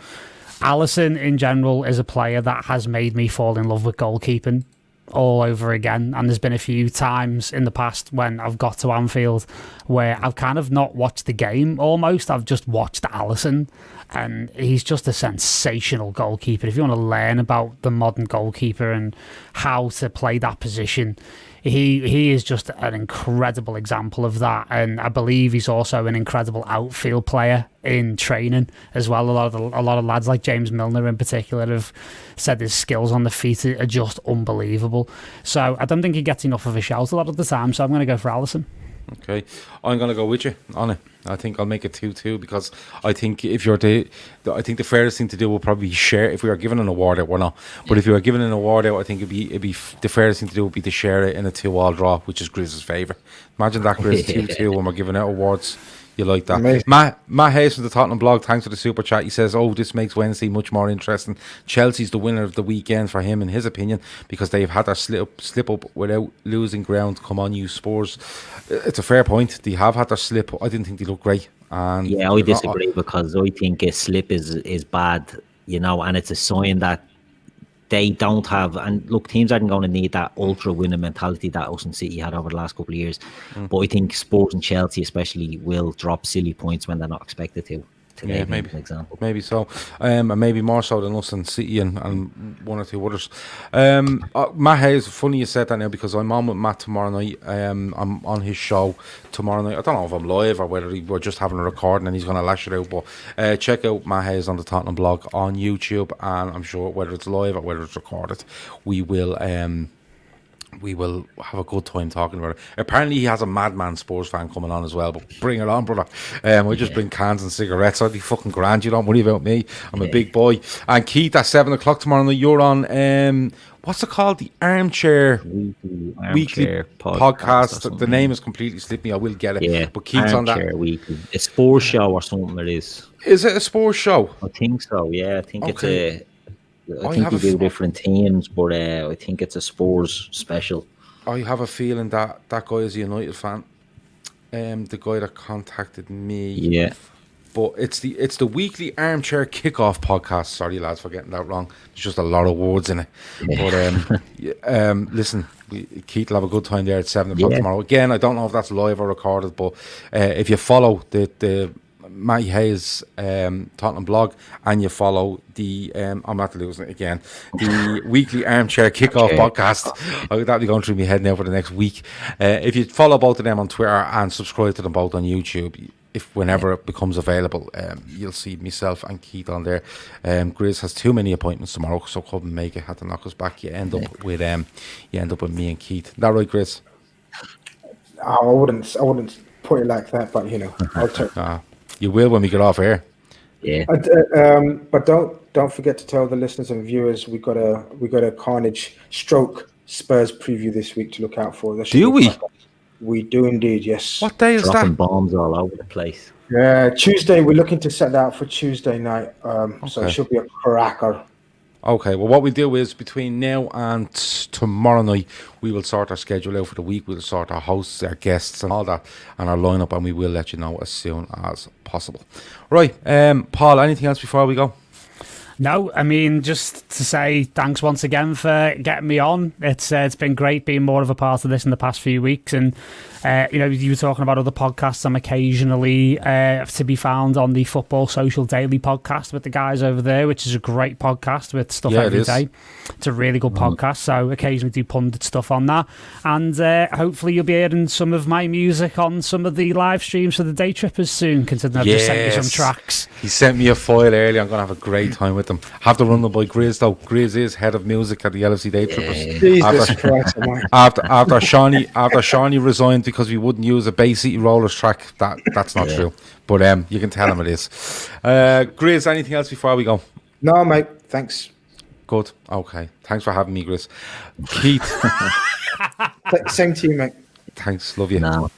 Alisson in general is a player that has made me fall in love with goalkeeping all over again. And there's been a few times in the past when I've got to Anfield where I've kind of not watched the game almost, I've just watched Alisson. And he's just a sensational goalkeeper. If you want to learn about the modern goalkeeper and how to play that position, he is just an incredible example of that. And I believe he's also an incredible outfield player in training as well. A lot of lads like James Milner in particular have said his skills on the feet are just unbelievable. So I don't think he gets enough of a shout a lot of the time. So I'm going to go for Alisson. Okay, I'm going to go with you on it. I think I'll make it 2-2 because I think I think the fairest thing to do will probably share. If we are giving an award out, we're not. But if you are giving an award out, I think it'd be the fairest thing to do would be to share it in a 2-2 draw, which is Grizz's favourite. Imagine that, Grizz, 2-2 when we're giving out awards. You like that? Amazing. Matt Hayes from the Tottenham blog, thanks for the super chat. He says, "Oh, this makes Wednesday much more interesting. Chelsea's the winner of the weekend for him, in his opinion, because they've had their slip up without losing ground. Come on, you Spurs." It's a fair point. They have had their slip. I didn't think they looked great. And yeah, I disagree because I think a slip is bad, and it's a sign that they don't have. And look, teams aren't going to need that ultra winning mentality that us and City had over the last couple of years. But I think Spurs and Chelsea especially will drop silly points when they're not expected to. Yeah, maybe an example. Maybe so, and maybe more so than us and City and one or two others. Matt Hayes, funny you said that now because I'm on with Matt tomorrow night. I'm on his show tomorrow night. I don't know if I'm live or whether we're just having a recording and he's going to lash it out. But check out Matt Hayes on the Tottenham blog on YouTube, and I'm sure whether it's live or whether it's recorded, we will have a good time talking about it. Apparently he has a madman Spurs fan coming on as well, but bring it on, brother. I just bring cans and cigarettes. I'd be fucking grand. You don't worry about me. I'm a big boy. And Keith, at 7 o'clock tomorrow night, you're on what's it called? The Armchair Weekly podcast. The name is completely slipped me. I will get it. Yeah, but Keith's on that. Weekly. A sports show or something it is. Is it a sports show? I think so, yeah. I think it's I think we do different teams, but I think it's a Spurs special. I have a feeling that guy is a United fan. The guy that contacted me. Yeah. But it's the weekly Armchair Kickoff podcast. Sorry, lads, for getting that wrong. There's just a lot of words in it. Yeah. But listen, Keith will have a good time there at 7 o'clock tomorrow. Again, I don't know if that's live or recorded, but if you follow the Matty Hayes Tottenham blog and you follow the I'm not losing it again, the weekly Armchair Kickoff podcast, that'll be going through my head now for the next week. If you follow both of them on Twitter and subscribe to them both on YouTube, if whenever it becomes available, you'll see myself and Keith on there. Grizz has too many appointments tomorrow, so couldn't make it, had to knock us back. You end up with me and Keith. Is that right, Grizz? I wouldn't put it like that, but I'll take. You will when we get off air. Yeah. But don't forget to tell the listeners and viewers we got a Carnage stroke Spurs preview this week to look out for. Do we? We do indeed, yes. What day is Dropping that? Bombs all over the place. Tuesday. We're looking to set that out for Tuesday night. So it should be a cracker. Okay, well, what we do is between now and tomorrow night, we will sort our schedule out for the week. We'll sort our hosts, our guests, and all that, and our lineup, and we will let you know as soon as possible. Right, Paul, anything else before we go? No, I mean, just to say thanks once again for getting me on. It's been great being more of a part of this in the past few weeks. And, you were talking about other podcasts. I'm occasionally to be found on the Football Social Daily podcast with the guys over there, which is a great podcast with stuff every day. It's a really good podcast. So occasionally do pundit stuff on that. And hopefully you'll be hearing some of my music on some of the live streams for the Daytrippers soon, considering I've just sent you some tracks. He sent me a file earlier. I'm going to have a great time with them. Have to run them by Grizz though. Grizz is head of music at the LFC Daytrippers. Jesus Christ! After Shawnee resigned because we wouldn't use a Bay City Rollers track. That's not true. But you can tell him it is. Grizz, anything else before we go? No, mate. Thanks. Good. Okay. Thanks for having me, Grizz. Keith. Same to you, mate. Thanks, love you. No,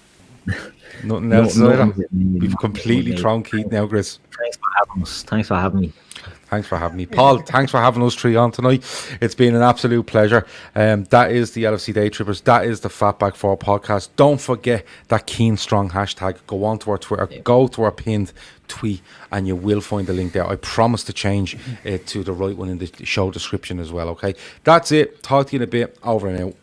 Nothing else. no, either? no, We've no, completely no, thrown Keith now, Chris. thanks for having us. Thanks for having me. Thanks for having me, Paul. Thanks for having us three on tonight. It's been an absolute pleasure. That is the LFC Daytrippers. That is the Fatback 4 podcast. Don't forget that Keen Strong hashtag. Go on to our Twitter. Go to our pinned tweet, and you will find the link there. I promise to change it to the right one in the show description as well. Okay, that's it. Talk to you in a bit. Over and out.